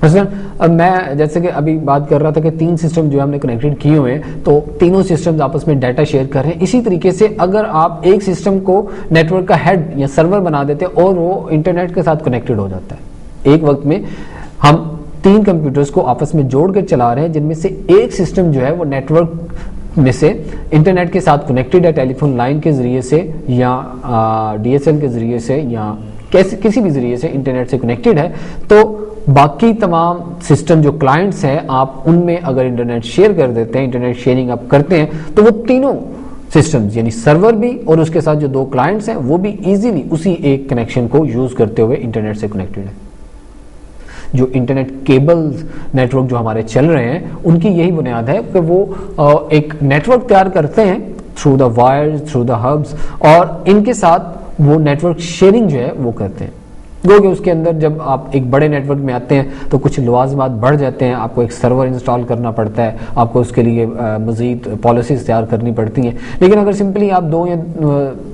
अब मैं जैसे कि अभी बात कर रहा था कि 3 सिस्टम जो है हमने कनेक्टेड किए हुए हैं, तो तीनों सिस्टम्स आपस में डाटा शेयर कर रहे हैं। इसी तरीके से अगर आप एक सिस्टम को नेटवर्क का हेड या सर्वर बना देते हैं और वो इंटरनेट के साथ कनेक्टेड हो जाता है, एक वक्त में हम 3 कंप्यूटर्स को आपस में जोड़कर चला रहे हैं जिनमें से एक सिस्टम जो है वो नेटवर्क में से इंटरनेट के साथ कनेक्टेड है, टेलीफोन लाइन के जरिए से या DSL के जरिए से या किसी भी जरिए से इंटरनेट से कनेक्टेड है। तो बाकी तमाम सिस्टम जो क्लाइंट्स हैं आप उनमें अगर इंटरनेट शेयर कर देते हैं, इंटरनेट शेयरिंग आप करते हैं, तो वो तीनों सिस्टम्स यानी सर्वर भी और उसके साथ जो 2 क्लाइंट्स हैं वो भी इजीली उसी एक कनेक्शन को यूज करते हुए इंटरनेट से कनेक्टेड है। जो इंटरनेट केबल नेटवर्क जो हमारे चल रहे हैं उनकी यही बुनियाद है कि वो एक नेटवर्क तैयार करते हैं through the wires, through the hubs, और इनके साथ वो नेटवर्क शेयरिंग जो है वो करते हैं। गो कि उसके अंदर जब आप एक बड़े नेटवर्क में आते हैं तो कुछ लवाजमात बढ़ जाते हैं, आपको एक सर्वर इंस्टॉल करना पड़ता है, आपको उसके लिए मज़ीद पॉलिसीज तैयार करनी पड़ती हैं। लेकिन अगर सिंपली आप 2 या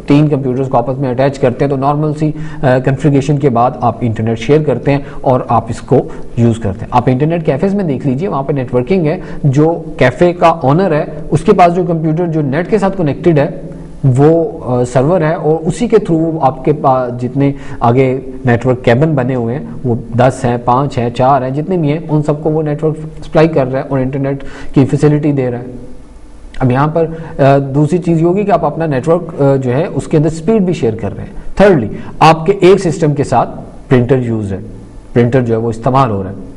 3 कंप्यूटर्स को आपस में अटैच करते हैं तो नॉर्मल सी कन्फिगरेशन के बाद आप इंटरनेट शेयर करते हैं और आप इसको यूज़ करते हैं। आप इंटरनेट कैफ़ेज़ में देख लीजिए, वहाँ पर नेटवर्किंग है, जो कैफ़े का ऑनर है उसके पास जो कंप्यूटर जो नेट के साथ कनेक्टेड है वो सर्वर है और उसी के थ्रू आपके पास जितने आगे नेटवर्क केबन बने हुए हैं वो 10 हैं, 5 हैं, 4 हैं, जितने भी हैं उन सबको वो नेटवर्क सप्लाई कर रहा है और इंटरनेट की फैसिलिटी दे रहा है। अब यहाँ पर दूसरी चीज़ ये होगी कि आप अपना नेटवर्क जो है उसके अंदर स्पीड भी शेयर कर रहे हैं। थर्डली आपके एक सिस्टम के साथ प्रिंटर यूज है, प्रिंटर जो है वो इस्तेमाल हो रहा है।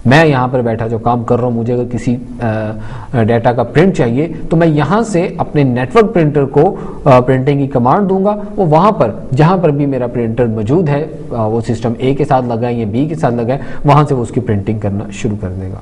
मैं यहाँ पर बैठा जो काम कर रहा हूँ, मुझे अगर किसी डाटा का प्रिंट चाहिए तो मैं यहाँ से अपने नेटवर्क प्रिंटर को प्रिंटिंग की कमांड दूंगा, वो वहाँ पर जहाँ पर भी मेरा प्रिंटर मौजूद है, वो सिस्टम ए के साथ लगा है या बी के साथ लगा है, वहाँ से वो उसकी प्रिंटिंग करना शुरू कर देगा।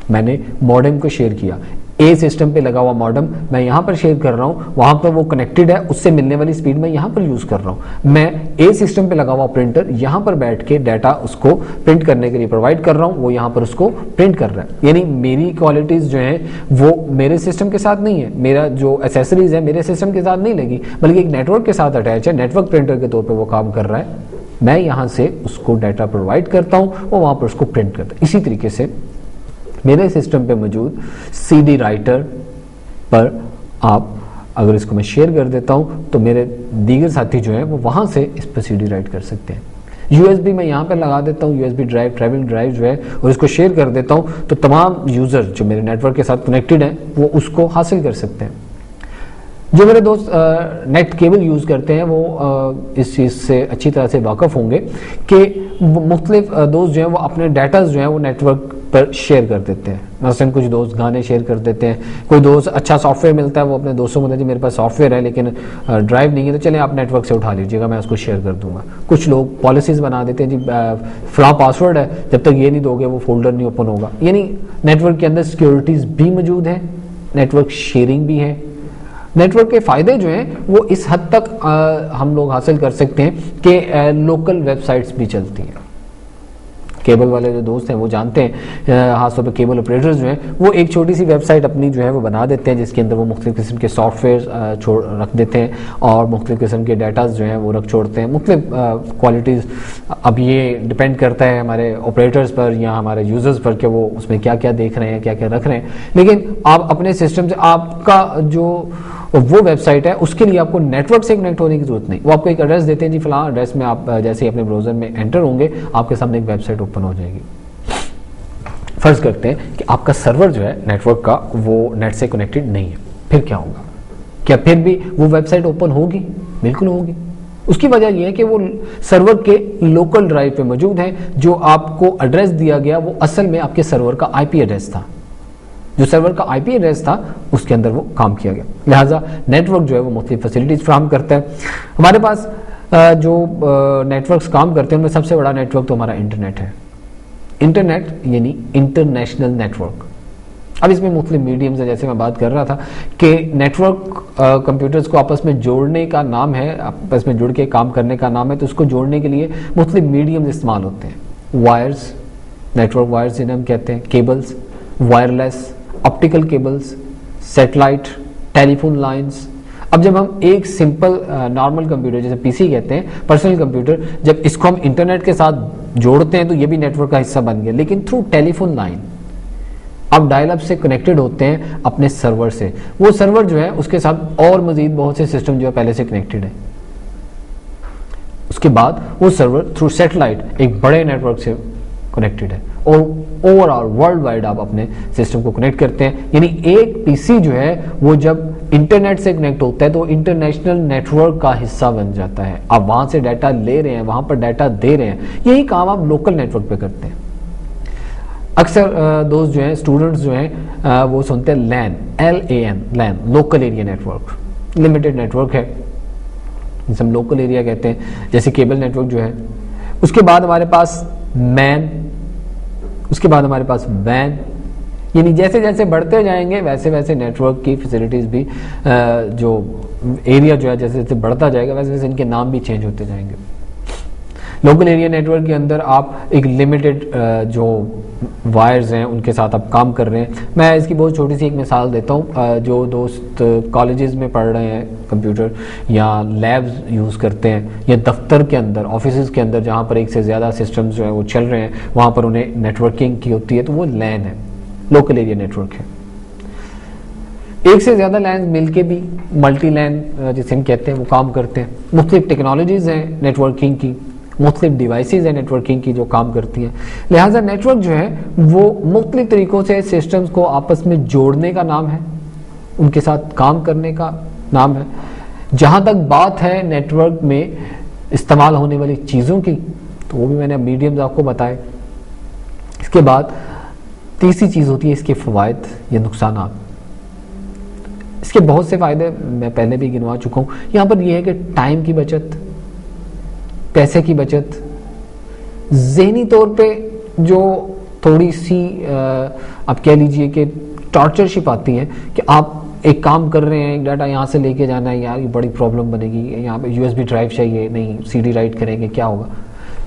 मैंने मॉडेम को शेयर किया, ए सिस्टम पे लगा हुआ मॉडेम मैं यहाँ पर शेयर कर रहा हूँ, वहाँ पर वो कनेक्टेड है, उससे मिलने वाली स्पीड मैं यहाँ पर यूज़ कर रहा हूँ। मैं ए सिस्टम पे लगा हुआ प्रिंटर यहाँ पर बैठ के डाटा उसको प्रिंट करने के लिए प्रोवाइड कर रहा हूँ, वो यहाँ पर उसको प्रिंट कर रहा है। यानी मेरी क्वालिटीज़ जो हैं वो मेरे सिस्टम के साथ नहीं है, मेरा जो एसेसरीज है मेरे सिस्टम के साथ नहीं लगी, बल्कि एक नेटवर्क के साथ अटैच है, नेटवर्क प्रिंटर के तौर पर वो काम कर रहा है। मैं यहाँ से उसको डाटा प्रोवाइड करता हूँ, वो वहाँ पर उसको प्रिंट करता है। इसी तरीके से मेरे सिस्टम पे मौजूद सीडी राइटर पर आप अगर इसको मैं शेयर कर देता हूं तो मेरे दीगर साथी जो है वो वहां से इस पर सीडी राइट कर सकते हैं। यूएसबी मैं यहाँ पे लगा देता हूँ, यूएसबी ड्राइव, ट्रैवलिंग ड्राइव जो है, और इसको शेयर कर देता हूँ तो तमाम यूज़र जो मेरे नेटवर्क के साथ कनेक्टेड हैं वो उसको हासिल कर सकते हैं। जो मेरे दोस्त नेट केबल यूज़ करते हैं वो इस चीज़ से अच्छी तरह से वाकफ़ होंगे कि मुख्तलिफ दोस्त जो हैं वो अपने डाटाज जो हैं वो नेटवर्क पर शेयर कर देते हैं। मसलन कुछ दोस्त गाने शेयर कर देते हैं, कोई दोस्त अच्छा सॉफ्टवेयर मिलता है वो अपने दोस्तों को बोलते हैं जी मेरे पास सॉफ्टवेयर है लेकिन ड्राइव नहीं है, तो चलें आप नेटवर्क से उठा लीजिएगा, मैं उसको शेयर कर दूंगा। कुछ लोग पॉलिसीज़ बना देते हैं जी फला पासवर्ड है, जब तक ये नहीं दोगे वो फोल्डर नहीं ओपन होगा। यानी नेटवर्क के अंदर सिक्योरिटीज़ भी मौजूद है, नेटवर्क शेयरिंग भी है। नेटवर्क के फ़ायदे जो हैं वो इस हद तक हम लोग हासिल कर सकते हैं कि लोकल वेबसाइट्स भी चलती हैं। केबल वाले जो दोस्त हैं वो जानते हैं, खासतौर पर केबल ऑपरेटर्स जो हैं वो एक छोटी सी वेबसाइट अपनी जो है वो बना देते हैं जिसके अंदर वो मुख्तलिफ किस्म के सॉफ्टवेयर छोड़ रख देते हैं और मुख्तलिफ किस्म के डाटाज जो हैं वो रख छोड़ते हैं। मुख्तलिफ क्वालिटीज़, अब ये डिपेंड करता है हमारे ऑपरेटर्स पर या हमारे यूज़र्स पर कि वो उसमें क्या क्या देख रहे हैं, क्या क्या रख रहे हैं। लेकिन आप अपने सिस्टम से आपका जो वो वेबसाइट है उसके लिए आपको नेटवर्क से कनेक्ट होने की जरूरत नहीं, वो आपको एक एड्रेस देते हैं जी फलां एड्रेस में आप जैसे ही अपने ब्राउज़र में एंटर होंगे आपके सामने एक वेबसाइट ओपन हो जाएगी। फर्ज करते हैं कि आपका सर्वर जो है नेटवर्क का वो नेट से कनेक्टेड नहीं है, फिर क्या होगा? क्या फिर भी वो वेबसाइट ओपन होगी? बिल्कुल होगी। उसकी वजह यह है कि वो सर्वर के लोकल ड्राइव पे मौजूद है। जो आपको एड्रेस दिया गया वो असल में आपके सर्वर का आईपी एड्रेस था, जो सर्वर का आईपी एड्रेस था उसके अंदर वो काम किया गया। लिहाजा नेटवर्क जो है वो मुख्तलिफ फैसिलिटीज फ्राहम करता है। हमारे पास जो नेटवर्क्स काम करते हैं उनमें सबसे बड़ा नेटवर्क तो हमारा इंटरनेट है। इंटरनेट यानी इंटरनेशनल नेटवर्क। अब इसमें मुख्तलिफ मीडियम्स है, जैसे मैं बात कर रहा था कि नेटवर्क कंप्यूटर्स को आपस में जोड़ने का नाम है, आपस में जुड़ के काम करने का नाम है, तो उसको जोड़ने के लिए मुख्तलिफ मीडियम्स इस्तेमाल होते हैं। वायर्स, नेटवर्क वायर्स जिन्हें हम कहते हैं, cables, wireless, optical cables, satellite, telephone lines. अब जब हम एक सिंपल नॉर्मल कंप्यूटर जैसे पीसी कहते हैं, पर्सनल कंप्यूटर, जब इसको हम इंटरनेट के साथ जोड़ते हैं तो ये भी नेटवर्क का हिस्सा बन गया, लेकिन थ्रू टेलीफोन लाइन। अब डायल अप से कनेक्टेड होते हैं अपने सर्वर से, वो सर्वर जो है उसके साथ और मजीद बहुत से सिस्टम जो है पहले से कनेक्टेड है। उसके बाद वो सर्वर थ्रू सैटेलाइट एक बड़े नेटवर्क से कनेक्टेड है और ओवरऑल वर्ल्ड वाइड आप अपने सिस्टम को कनेक्ट करते हैं। यानी एक पीसी जो है वो जब इंटरनेट से कनेक्ट होता है तो इंटरनेशनल नेटवर्क का हिस्सा बन जाता है। आप वहां से डाटा ले रहे हैं, वहां पर डाटा दे रहे हैं, यही काम आप लोकल नेटवर्क पे करते हैं। अक्सर दोस्त जो हैं, स्टूडेंट्स जो हैं, वो सुनते हैं LAN, LAN, LAN, local area network, limited network है जिसे हम लोकल एरिया कहते हैं, जैसे केबल नेटवर्क जो है। उसके बाद हमारे पास मैन, उसके बाद हमारे पास वैन। यानी जैसे जैसे बढ़ते जाएंगे वैसे वैसे नेटवर्क की फैसिलिटीज भी जो एरिया जो है जैसे जैसे बढ़ता जाएगा वैसे वैसे इनके नाम भी चेंज होते जाएंगे। लोकल एरिया नेटवर्क के अंदर आप एक लिमिटेड जो वायर्स हैं उनके साथ आप काम कर रहे हैं। मैं इसकी बहुत छोटी सी एक मिसाल देता हूँ। जो दोस्त कॉलेजेस में पढ़ रहे हैं कंप्यूटर या लैब्स यूज़ करते हैं या दफ्तर के अंदर, ऑफिस के अंदर जहाँ पर एक से ज़्यादा सिस्टम्स जो है वो चल रहे हैं, वहाँ पर उन्हें नेटवर्किंग की होती है, तो वो लैन है, लोकल एरिया नेटवर्क है। एक से ज़्यादा लैन मिलके भी मल्टी लैन जिसे हम कहते हैं वो काम करते हैं। मुख्तलिफ टेक्नोलॉजीज़ हैं नेटवर्किंग की, मुख्तलिफ डिवाइसेज हैं नेटवर्किंग की जो काम करती हैं। लिहाजा नेटवर्क जो है वो मुख्तलिफ तरीक़ों से सिस्टम्स को आपस में जोड़ने का नाम है, उनके साथ काम करने का नाम है। जहाँ तक बात है नेटवर्क में इस्तेमाल होने वाली चीज़ों की, तो वो भी मैंने मीडियम्स आपको बताए। इसके बाद तीसरी चीज़ होती है इसके फ़वाइद या नुकसानात। इसके बहुत से फ़ायदे मैं पहले भी गिनवा चुका हूँ। यहाँ पर यह है कि टाइम की बचत, पैसे की बचत, ज़हनी तौर पे जो थोड़ी सी आप कह लीजिए कि टॉर्चरशिप आती है कि आप एक काम कर रहे हैं, डाटा यहाँ से लेके जाना है, यार ये बड़ी प्रॉब्लम बनेगी, यहाँ पे यूएसबी ड्राइव चाहिए, नहीं सीडी राइट करेंगे, क्या होगा।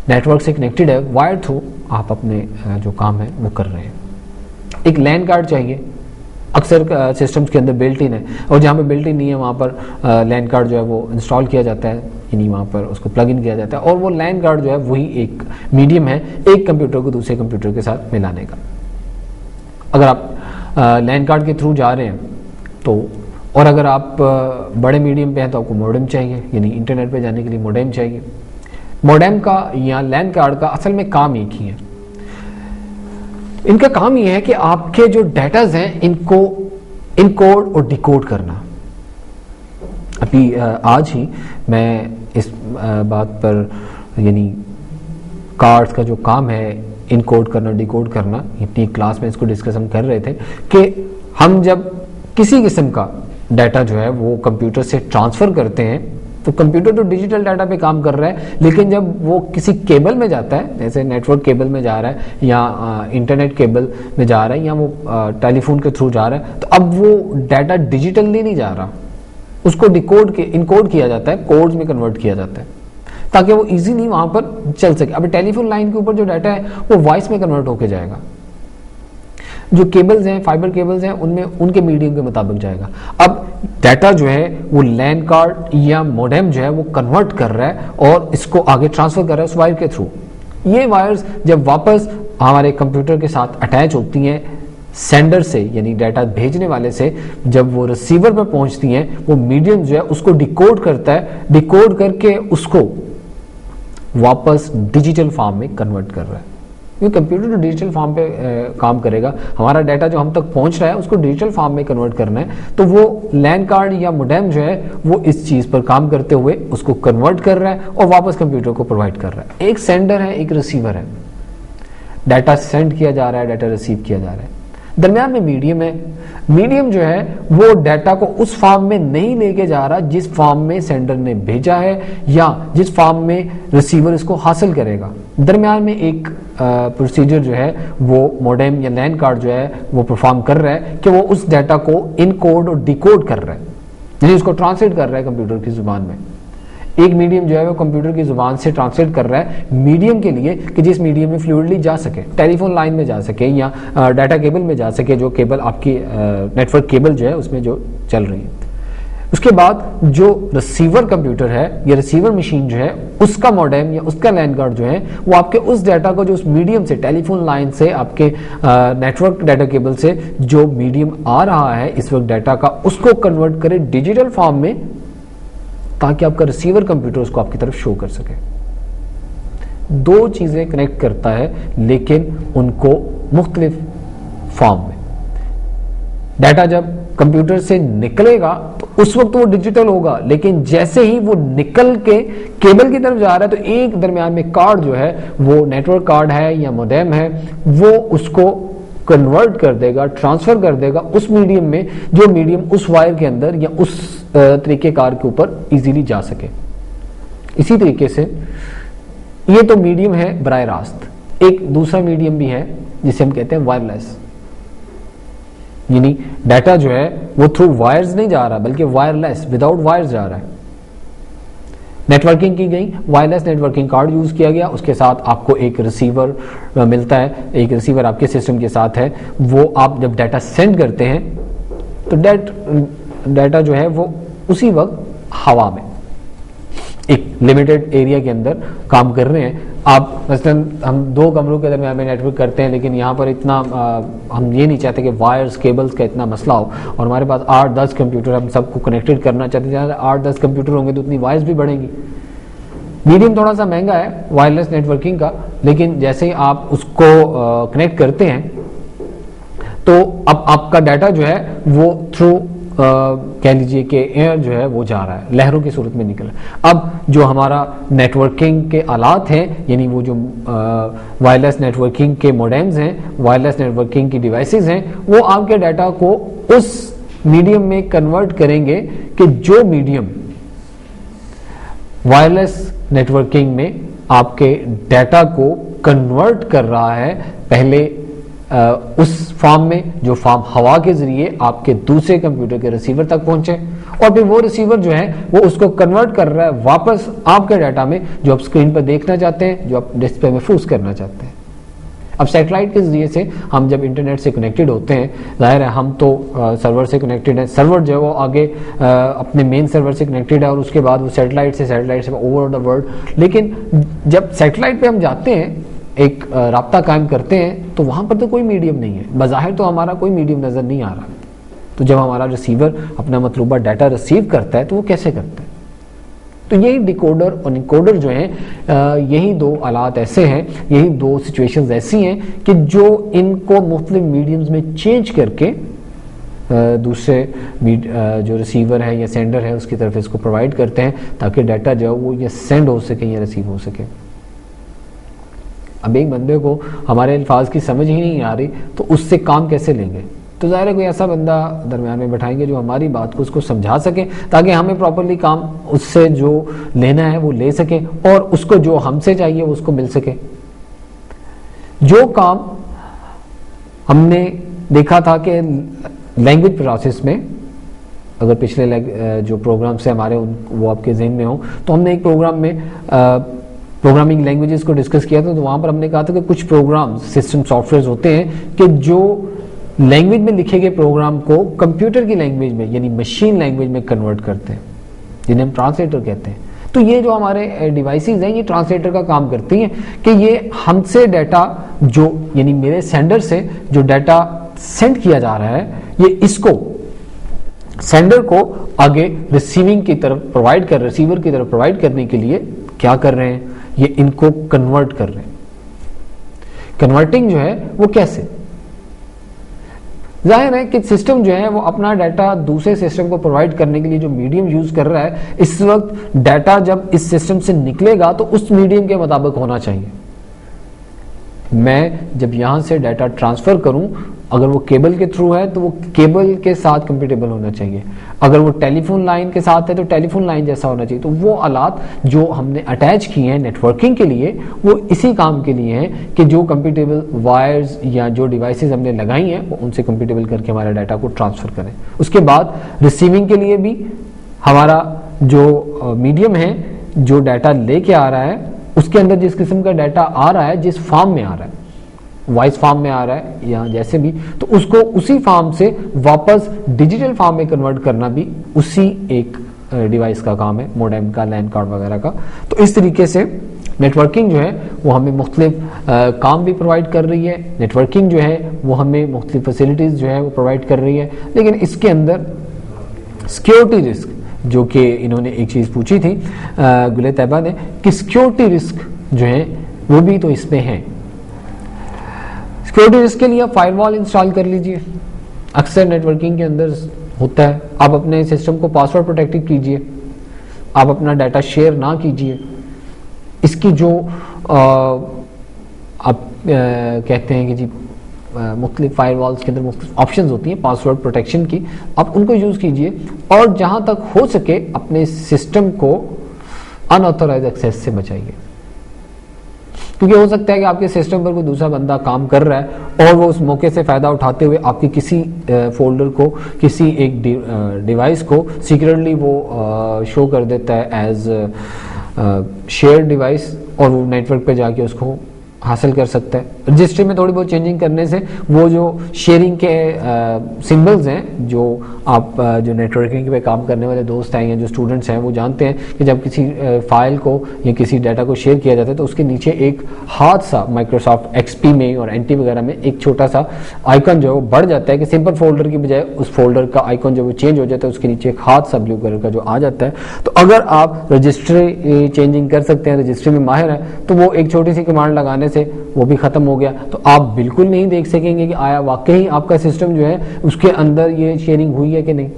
नेटवर्क से कनेक्टेड है, वायर थ्रू आप अपने जो काम है वो कर रहे हैं। एक लैन कार्ड चाहिए, अक्सर सिस्टम्स के अंदर बिल्ट इन है, और जहाँ पे बिल्ट इन नहीं है वहाँ पर लैन कार्ड जो है वो इंस्टॉल किया जाता है, यानी वहाँ पर उसको प्लग इन किया जाता है, और वो लैन कार्ड जो है वही एक मीडियम है एक कंप्यूटर को दूसरे कंप्यूटर के साथ मिलाने का। अगर आप लैन कार्ड के थ्रू जा रहे हैं तो, और अगर आप बड़े मीडियम पे हैं तो आपको मोडेम चाहिए, यानी इंटरनेट पे जाने के लिए मोडेम चाहिए। मोडेम का या लैन कार्ड का असल में काम एक ही है। इनका काम ये है कि आपके जो डेटाज हैं इनको इनकोड और डिकोड करना। अभी आज ही मैं इस बात पर, यानी कार्ड्स का जो काम है इनकोड करना डिकोड करना, अपनी क्लास में इसको डिस्कस हम कर रहे थे कि हम जब किसी किस्म का डाटा जो है वो कंप्यूटर से ट्रांसफर करते हैं तो कंप्यूटर तो डिजिटल डाटा पे काम कर रहा है, लेकिन जब वो किसी केबल में जाता है, जैसे नेटवर्क केबल में जा रहा है या इंटरनेट केबल में जा रहा है या वो टेलीफोन के थ्रू जा रहा है, तो अब वो डाटा डिजिटली नहीं जा रहा, उसको डिकोड के इनकोड किया जाता है, कोड्स में कन्वर्ट किया जाता है ताकि वो इजीली वहां पर चल सके। अब टेलीफोन लाइन के ऊपर जो डाटा है वो वॉइस में कन्वर्ट होके जाएगा। जो केबल्स हैं, फाइबर केबल्स हैं, उनमें उनके मीडियम के मुताबिक जाएगा। अब डाटा जो है वो लैन कार्ड या मोडेम जो है वो कन्वर्ट कर रहा है और इसको आगे ट्रांसफर कर रहा है उस वायर के थ्रू। ये वायर्स जब वापस हमारे कंप्यूटर के साथ अटैच होती हैं सेंडर से, यानी डाटा भेजने वाले से, जब वो रिसीवर पर पहुंचती हैं, वो मीडियम जो है उसको डिकोड करता है, डिकोड करके उसको वापस डिजिटल फॉर्म में कन्वर्ट कर रहा है। क्योंकि कंप्यूटर तो डिजिटल फॉर्म पे काम करेगा, हमारा डाटा जो हम तक पहुंच रहा है उसको डिजिटल फॉर्म में कन्वर्ट करना है, तो वो लैन कार्ड या मोडेम जो है वो इस चीज पर काम करते हुए उसको कन्वर्ट कर रहा है और वापस कंप्यूटर को प्रोवाइड कर रहा है। एक सेंडर है, एक रिसीवर है, डाटा सेंड किया जा रहा है, डाटा रिसीव किया जा रहा है। दरमियान में मीडियम है, मीडियम जो है वो डाटा को उस फॉर्म में नहीं लेके जा रहा जिस फॉर्म में सेंडर ने भेजा है या जिस फॉर्म में रिसीवर इसको हासिल करेगा। दरमियान में एक प्रोसीजर जो है वो मोडेम या लैन कार्ड जो है वो परफॉर्म कर रहा है कि वो उस डाटा को इनकोड और डिकोड कर रहा है, यानी उसको ट्रांसलेट कर रहा है कंप्यूटर की जुबान में। एक मीडियम जो है वो कंप्यूटर की जुबान से ट्रांसलेट कर रहा है मीडियम के लिए कि जिस मीडियम में फ्लूइडली जा सके, टेलीफोन लाइन में जा सके या डाटा केबल में जा सके, जो केबल आपकी नेटवर्क केबल जो है उसमें जो चल रही है। उसके बाद जो रिसीवर कंप्यूटर है या रिसीवर मशीन जो है उसका मोडेम या उसका लैन कार्ड जो है वो आपके उस डाटा को जो उस मीडियम से, टेलीफोन लाइन से, आपके नेटवर्क डाटा केबल से जो मीडियम आ रहा है इस वक्त डाटा का, उसको कन्वर्ट करे डिजिटल फॉर्म में ताकि आपका रिसीवर कंप्यूटर उसको आपकी तरफ शो कर सके। दो चीजें कनेक्ट करता है लेकिन उनको मुख्तलिफ फॉर्म में। डाटा जब कंप्यूटर से निकलेगा तो उस वक्त वो डिजिटल होगा, लेकिन जैसे ही वो निकल के केबल की तरफ जा रहा है तो एक दरमियान में कार्ड जो है वो नेटवर्क कार्ड है या मोडेम है, वो उसको कन्वर्ट कर देगा, ट्रांसफर कर देगा उस मीडियम में जो मीडियम उस वायर के अंदर या उस तरीकेकार के ऊपर इजीली जा सके। इसी तरीके से ये तो मीडियम है बराह रास्त। एक दूसरा मीडियम भी है जिसे हम कहते हैं वायरलेस, यानी डाटा जो है वो थ्रू वायर्स नहीं जा रहा बल्कि वायरलेस, विदाउट वायर्स जा रहा है। नेटवर्किंग की गई, वायरलेस नेटवर्किंग कार्ड यूज किया गया, उसके साथ आपको एक रिसीवर मिलता है, एक रिसीवर आपके सिस्टम के साथ है। वो आप जब डाटा सेंड करते हैं तो डाटा जो है वो उसी वक्त हवा में एक लिमिटेड एरिया के अंदर काम कर रहे हैं। आप मसलन हम दो कमरों के दरमियान में नेटवर्क करते हैं, लेकिन यहाँ पर इतना हम ये नहीं चाहते कि वायर्स केबल्स का इतना मसला हो, और हमारे पास 8-10 कंप्यूटर हम सबको कनेक्टेड करना चाहते हैं। 8-10 कंप्यूटर होंगे तो उतनी वायर्स भी बढ़ेंगी। मीडियम थोड़ा सा महंगा है वायरलेस नेटवर्किंग का, लेकिन जैसे ही आप उसको कनेक्ट करते हैं तो अब आपका डाटा जो है वो थ्रू कह लीजिए कि एयर जो है वो जा रहा है, लहरों की सूरत में निकल रहा है। अब जो हमारा नेटवर्किंग के आलात हैं, यानी वो जो वायरलेस नेटवर्किंग के मोडेम्स हैं, वायरलेस नेटवर्किंग की डिवाइसेस हैं, वो आपके डाटा को उस मीडियम में कन्वर्ट करेंगे कि जो मीडियम वायरलेस नेटवर्किंग में आपके डाटा को कन्वर्ट कर रहा है, पहले उस फॉर्म में जो फॉर्म हवा के जरिए आपके दूसरे कंप्यूटर के रिसीवर तक पहुंचे, और फिर वो रिसीवर जो है वो उसको कन्वर्ट कर रहा है वापस आपके डाटा में, जो आप स्क्रीन पर देखना चाहते हैं, जो आप डिस्प्ले में महफूज करना चाहते हैं। अब सैटेलाइट के जरिए से हम जब इंटरनेट से कनेक्टेड होते हैं, जाहिर है हम तो सर्वर से कनेक्टेड है, सर्वर जो है वो आगे अपने मेन सर्वर से कनेक्टेड है, और उसके बाद वो सैटेलाइट से ओवर द वर्ल्ड। लेकिन जब सैटेलाइट पे हम जाते हैं, एक राब्ता कायम करते हैं, तो वहां पर तो कोई मीडियम नहीं है, बज़ाहिर तो हमारा कोई मीडियम नजर नहीं आ रहा। तो जब हमारा रिसीवर अपना मतलूबा डाटा रिसीव करता है तो वो कैसे करता है? तो यही डिकोडर और इनकोडर जो हैं, यही दो आलात ऐसे हैं, यही दो सिचुएशंस ऐसी हैं कि जो इनको मुख्तलिफ मीडियम्स में चेंज करके दूसरे जो रिसीवर है या सेंडर है उसकी तरफ इसको प्रोवाइड करते हैं, ताकि डाटा जो है वो या सेंड हो सके या रिसीव हो सके। अब एक बंदे को हमारे अल्फाज की समझ ही नहीं आ रही, तो उससे काम कैसे लेंगे? तो ज़ाहिर है कोई ऐसा बंदा दरमियान में बैठाएंगे जो हमारी बात को उसको समझा सके, ताकि हमें प्रॉपरली काम उससे जो लेना है वो ले सके, और उसको जो हमसे चाहिए वो उसको मिल सके। जो काम हमने देखा था कि लैंग्वेज प्रोसेस में, अगर पिछले जो प्रोग्राम से हमारे वो आपके जहन में हो, तो हमने एक प्रोग्राम में प्रोग्रामिंग लैंग्वेजेस को डिस्कस किया था। तो वहां पर हमने कहा था कि कुछ प्रोग्राम सिस्टम सॉफ्टवेयर होते हैं कि जो लैंग्वेज में लिखे गए प्रोग्राम को कंप्यूटर की लैंग्वेज में यानी मशीन लैंग्वेज में कन्वर्ट करते हैं, जिन्हें हम ट्रांसलेटर कहते हैं। तो ये जो हमारे डिवाइसेस हैं, ये ट्रांसलेटर का काम करती हैं कि ये हमसे डाटा जो यानी मेरे सेंडर से जो डाटा सेंड किया जा रहा है, ये इसको सेंडर को आगे रिसीविंग की तरफ प्रोवाइड कर रिसीवर की तरफ प्रोवाइड करने के लिए क्या कर रहे हैं, ये इनको कन्वर्ट कर रहे हैं। कन्वर्टिंग जो है वो कैसे? जाहिर है कि सिस्टम जो है वो अपना डाटा दूसरे सिस्टम को प्रोवाइड करने के लिए जो मीडियम यूज कर रहा है, इस वक्त डाटा जब इस सिस्टम से निकलेगा तो उस मीडियम के मुताबिक होना चाहिए। मैं जब यहां से डाटा ट्रांसफर करूं, अगर वो केबल के थ्रू है तो वो केबल के साथ कंपेटेबल होना चाहिए, अगर वो टेलीफोन लाइन के साथ है तो टेलीफोन लाइन जैसा होना चाहिए। तो वो आलात जो हमने अटैच किए हैं नेटवर्किंग के लिए, वो इसी काम के लिए हैं कि जो कंपेटेबल वायर्स या जो डिवाइसेस हमने लगाई हैं वो उनसे कंपेटेबल करके हमारे डाटा को ट्रांसफर करें। उसके बाद रिसीविंग के लिए भी हमारा जो मीडियम है, जो डाटा लेके आ रहा है, उसके अंदर जिस किस्म का डाटा आ रहा है, जिस फॉर्म में आ रहा है, वॉइस फॉर्म में आ रहा है या जैसे भी, तो उसको उसी फॉर्म से वापस डिजिटल फॉर्म में कन्वर्ट करना भी उसी एक डिवाइस का काम है, मोडेम का, लैन कार्ड वगैरह का। तो इस तरीके से नेटवर्किंग जो है वो हमें मुख्तलिफ काम भी प्रोवाइड कर रही है, नेटवर्किंग जो है वो हमें मुख्तलिफ फैसिलिटीज़ जो है वो प्रोवाइड कर रही है। लेकिन इसके अंदर सिक्योरिटी रिस्क, जो कि इन्होंने एक चीज़ पूछी थी गुले तैयबा ने, कि सिक्योरिटी रिस्क जो है वो भी तो इसमें है। सिक्योरिटी रिस्क के लिए आप फायरवॉल इंस्टॉल कर लीजिए, अक्सर नेटवर्किंग के अंदर होता है। आप अपने सिस्टम को पासवर्ड प्रोटेक्टेड कीजिए, आप अपना डाटा शेयर ना कीजिए। इसकी जो आप कहते हैं कि जी मुख्तलिफ फायरवॉल्स के अंदर मुख्तलिफ ऑप्शंस होती हैं पासवर्ड प्रोटेक्शन की, आप उनको यूज़ कीजिए, और जहां तक हो सके अपने सिस्टम को अनऑथोराइज एक्सेस से बचाइए। क्योंकि हो सकता है कि आपके सिस्टम पर कोई दूसरा बंदा काम कर रहा है और वो उस मौके से फ़ायदा उठाते हुए आपके किसी फोल्डर को, किसी एक डिवाइस को सीक्रेटली वो शो कर देता है एज शेयर डिवाइस, और वो नेटवर्क पे जाके उसको हासिल कर सकता है। रजिस्ट्री में थोड़ी बहुत चेंजिंग करने से वो जो शेयरिंग के सिंबल्स हैं, जो आप जो नेटवर्किंग पे काम करने वाले दोस्त हैं या जो स्टूडेंट्स हैं वो जानते हैं कि जब किसी फाइल को या किसी डाटा को शेयर किया जाता है तो उसके नीचे एक हाथ सा माइक्रोसॉफ्ट एक्सपी में और एंटी वगैरह में एक छोटा सा आइकन जो है वो बढ़ जाता है कि सिंपल फोल्डर की बजाय उस फोल्डर का आइकन जो वो चेंज हो जाता है, उसके नीचे एक हाथ सा ब्लू कलर का जो आ जाता है। तो अगर आप रजिस्ट्री चेंजिंग कर सकते हैं, रजिस्ट्री में माहिर है, तो वो एक छोटी सी कमांड लगाने से वो भी खत्म हो गया। तो आप बिल्कुल नहीं देख सकेंगे कि आया वाकई आपका सिस्टम जो है उसके अंदर ये शेयरिंग हुई है कि नहीं।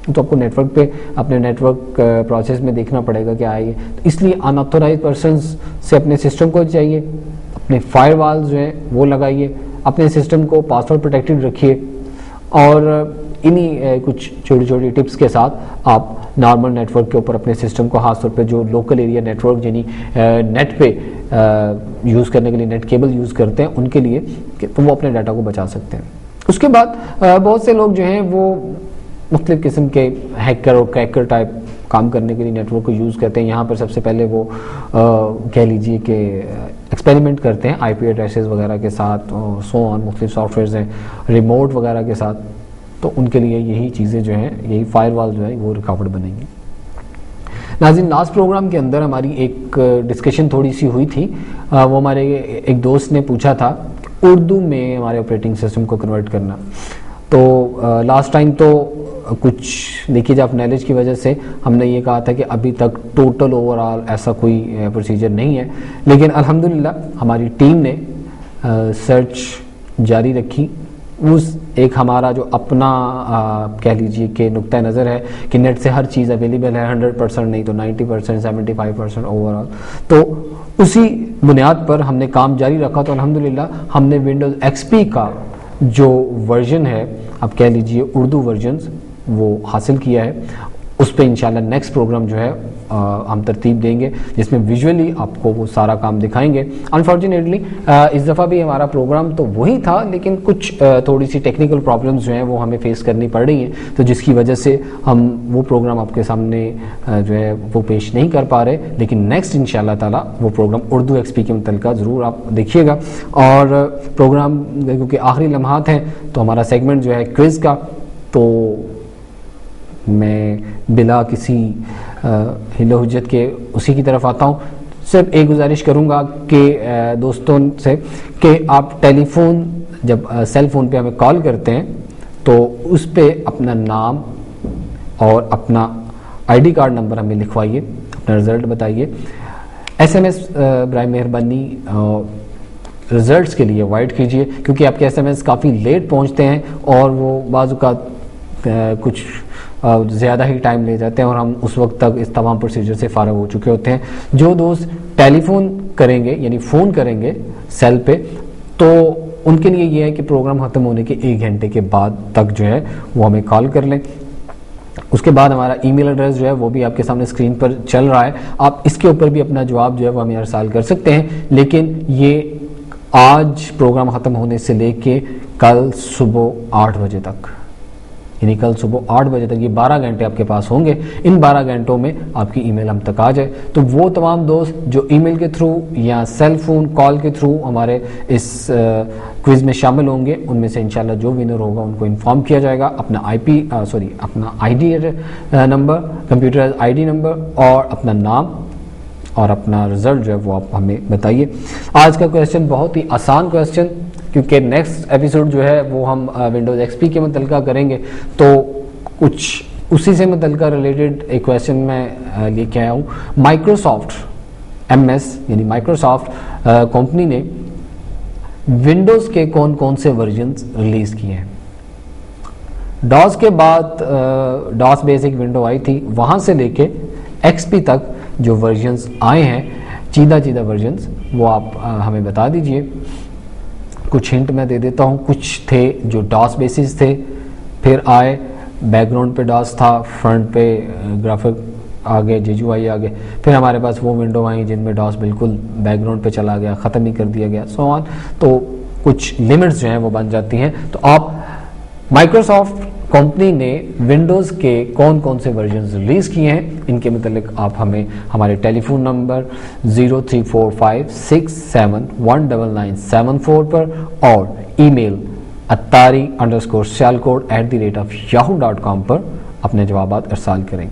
तो आपको नेटवर्क पे अपने नेटवर्क प्रोसेस में देखना पड़ेगा क्या है ये। तो इसलिए अनऑथोराइज पर्सन्स से अपने सिस्टम को चाहिए, अपने फायरवॉल जो है वो लगाइए, अपने सिस्टम को पासवर्ड प्रोटेक्टेड रखिए, और इन्हीं कुछ छोटी छोटी टिप्स के साथ आप नॉर्मल नेटवर्क के ऊपर अपने सिस्टम को, खासतौर पे जो लोकल एरिया नेटवर्क यानी नेट पे यूज़ करने के लिए नेट केबल यूज़ करते हैं उनके लिए, तो वो अपने डाटा को बचा सकते हैं। उसके बाद बहुत से लोग जो हैं वो मुख्तलिफ़ किस्म के हैकर और क्रैकर टाइप काम करने के लिए नेटवर्क को यूज़ करते हैं। यहाँ पर सबसे पहले वो कह लीजिए कि एक्सपेरिमेंट करते हैं आईपी एड्रेसेस वगैरह के साथ, सो ऑन, मुख्तलिफ सॉफ्टवेयर्स हैं, रिमोट वगैरह के साथ। तो उनके लिए यही चीज़ें जो हैं, यही फायरवॉल जो है वो रुकावट बनेंगी। नाज़रीन, लास्ट प्रोग्राम के अंदर हमारी एक डिस्कशन थोड़ी सी हुई थी। वो हमारे एक दोस्त ने पूछा था उर्दू में हमारे ऑपरेटिंग सिस्टम को कन्वर्ट करना। तो लास्ट टाइम तो कुछ देखिए जब नॉलेज की वजह से हमने ये कहा था कि अभी तक टोटल ओवरऑल ऐसा कोई प्रोसीजर नहीं है, लेकिन अल्हम्दुलिल्लाह हमारी टीम ने सर्च जारी रखी। उस एक हमारा जो अपना कह लीजिए कि नुक्ता नज़र है कि नेट से हर चीज़ अवेलेबल है, 100% नहीं तो 90%, 75% ओवरऑल, तो उसी बुनियाद पर हमने काम जारी रखा। तो अल्हम्दुलिल्लाह हमने विंडोज़ एक्सपी का जो वर्जन है, आप कह लीजिए उर्दू वर्जन्स, वो हासिल किया है। उस पर इंशाल्लाह नेक्स्ट प्रोग्राम जो है हम तरतीब देंगे जिसमें विजुअली आपको वो सारा काम दिखाएंगे। अनफॉर्चुनेटली इस दफ़ा भी हमारा प्रोग्राम तो वही था, लेकिन कुछ थोड़ी सी टेक्निकल प्रॉब्लम्स जो हैं वो हमें फेस करनी पड़ रही हैं, तो जिसकी वजह से हम वो प्रोग्राम आपके सामने जो है वो पेश नहीं कर पा रहे। लेकिन नेक्स्ट इंशाल्लाह ताला वो प्रोग्राम उर्दू एक्सपी के मुतल्लिक़ ज़रूर आप देखिएगा। और प्रोग्राम क्योंकि आखिरी लम्हात हैं तो हमारा सेगमेंट जो है क्विज़ का, तो मैं बिला किसी हिलो हुज्जत के उसी की तरफ आता हूँ। सिर्फ एक गुजारिश करूँगा कि दोस्तों से कि आप टेलीफोन जब सेल फ़ोन पे हमें कॉल करते हैं तो उस पे अपना नाम और अपना आईडी कार्ड नंबर हमें लिखवाइए, अपना रिज़ल्ट बताइए। एसएमएस बराए मेहरबानी रिज़ल्ट्स के लिए अवॉइड कीजिए, क्योंकि आपके एसएमएस काफ़ी लेट पहुँचते हैं और वो बाज़ औक़ात कुछ ज़्यादा ही टाइम ले जाते हैं और हम उस वक्त तक इस तमाम प्रोसीजर से फ़ारग हो चुके होते हैं। जो दोस्त टेलीफोन करेंगे यानी फ़ोन करेंगे सेल पे, तो उनके लिए ये है कि प्रोग्राम ख़त्म होने के 1 घंटे के बाद तक जो है वो हमें कॉल कर लें। उसके बाद हमारा ईमेल एड्रेस जो है वो भी आपके सामने स्क्रीन पर चल रहा है, आप इसके ऊपर भी अपना जवाब जो है वो हमें अरसाल कर सकते हैं। लेकिन ये आज प्रोग्राम ख़त्म होने से लेके कल सुबह 8 बजे तक, यानी कल सुबह 8 बजे तक ये 12 घंटे आपके पास होंगे। इन 12 घंटों में आपकी ईमेल हम तक आ जाए, तो वो तमाम दोस्त जो ईमेल के थ्रू या सेल फोन कॉल के थ्रू हमारे इस क्विज़ में शामिल होंगे, उनमें से इंशाल्लाह जो विनर होगा उनको इन्फॉर्म किया जाएगा। अपना अपना ID number, computer ID number और अपना नाम और अपना रिजल्ट जो है वो आप हमें बताइए। आज का क्वेश्चन बहुत ही आसान क्वेश्चन, क्योंकि नेक्स्ट एपिसोड जो है वो हम विंडोज़ एक्सपी के मुतल्लिक़ करेंगे, तो कुछ उसी से मुतल्लिक़ रिलेटेड एक क्वेश्चन मैं लेके आया हूँ। माइक्रोसॉफ्ट एमएस यानी माइक्रोसॉफ्ट कंपनी ने विंडोज़ के कौन कौन से वर्जन्स रिलीज़ किए हैं। डॉस के बाद डॉस बेसिक विंडो आई थी, वहाँ से लेके एक्सपी तक जो वर्जन्स आए हैं, चीदा वर्जन्स, वो आप हमें बता दीजिए। कुछ हिंट मैं दे देता हूँ। कुछ थे जो डॉस बेसिस थे, फिर आए बैकग्राउंड पे डॉस था, फ्रंट पे ग्राफिक आ गए, जेयूआई आ गए, फिर हमारे पास वो विंडो आई जिनमें डॉस बिल्कुल बैकग्राउंड पे चला गया, ख़त्म ही कर दिया गया, सो ऑन। तो कुछ लिमिट्स जो हैं वो बन जाती हैं। तो आप माइक्रोसॉफ्ट कंपनी ने विंडोज़ के कौन कौन से वर्जन रिलीज़ किए हैं, इनके मतलब आप हमें हमारे टेलीफोन नंबर 0345671974 पर और ईमेल attari_sialkot@yahoo.com पर अपने जवाब अरसाल करें।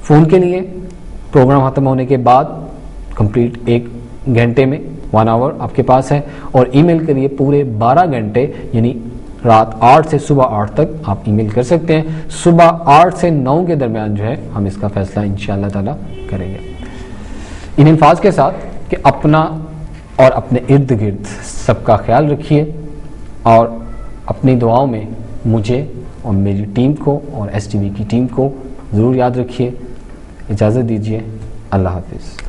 फ़ोन के लिए प्रोग्राम ख़त्म होने के बाद कंप्लीट 1 घंटे में 1 आवर आपके पास है, और ईमेल के लिए पूरे 12 घंटे यानी रात 8 से सुबह 8 तक आप ईमेल कर सकते हैं। सुबह 8 से 9 के दरमियान जो है हम इसका फैसला इंशाअल्लाह ताला करेंगे। इन अल्फाज के साथ कि अपना और अपने इर्द गिर्द सबका ख्याल रखिए और अपनी दुआओं में मुझे और मेरी टीम को और STV की टीम को ज़रूर याद रखिए। इजाज़त दीजिए, अल्लाह हाफिज़।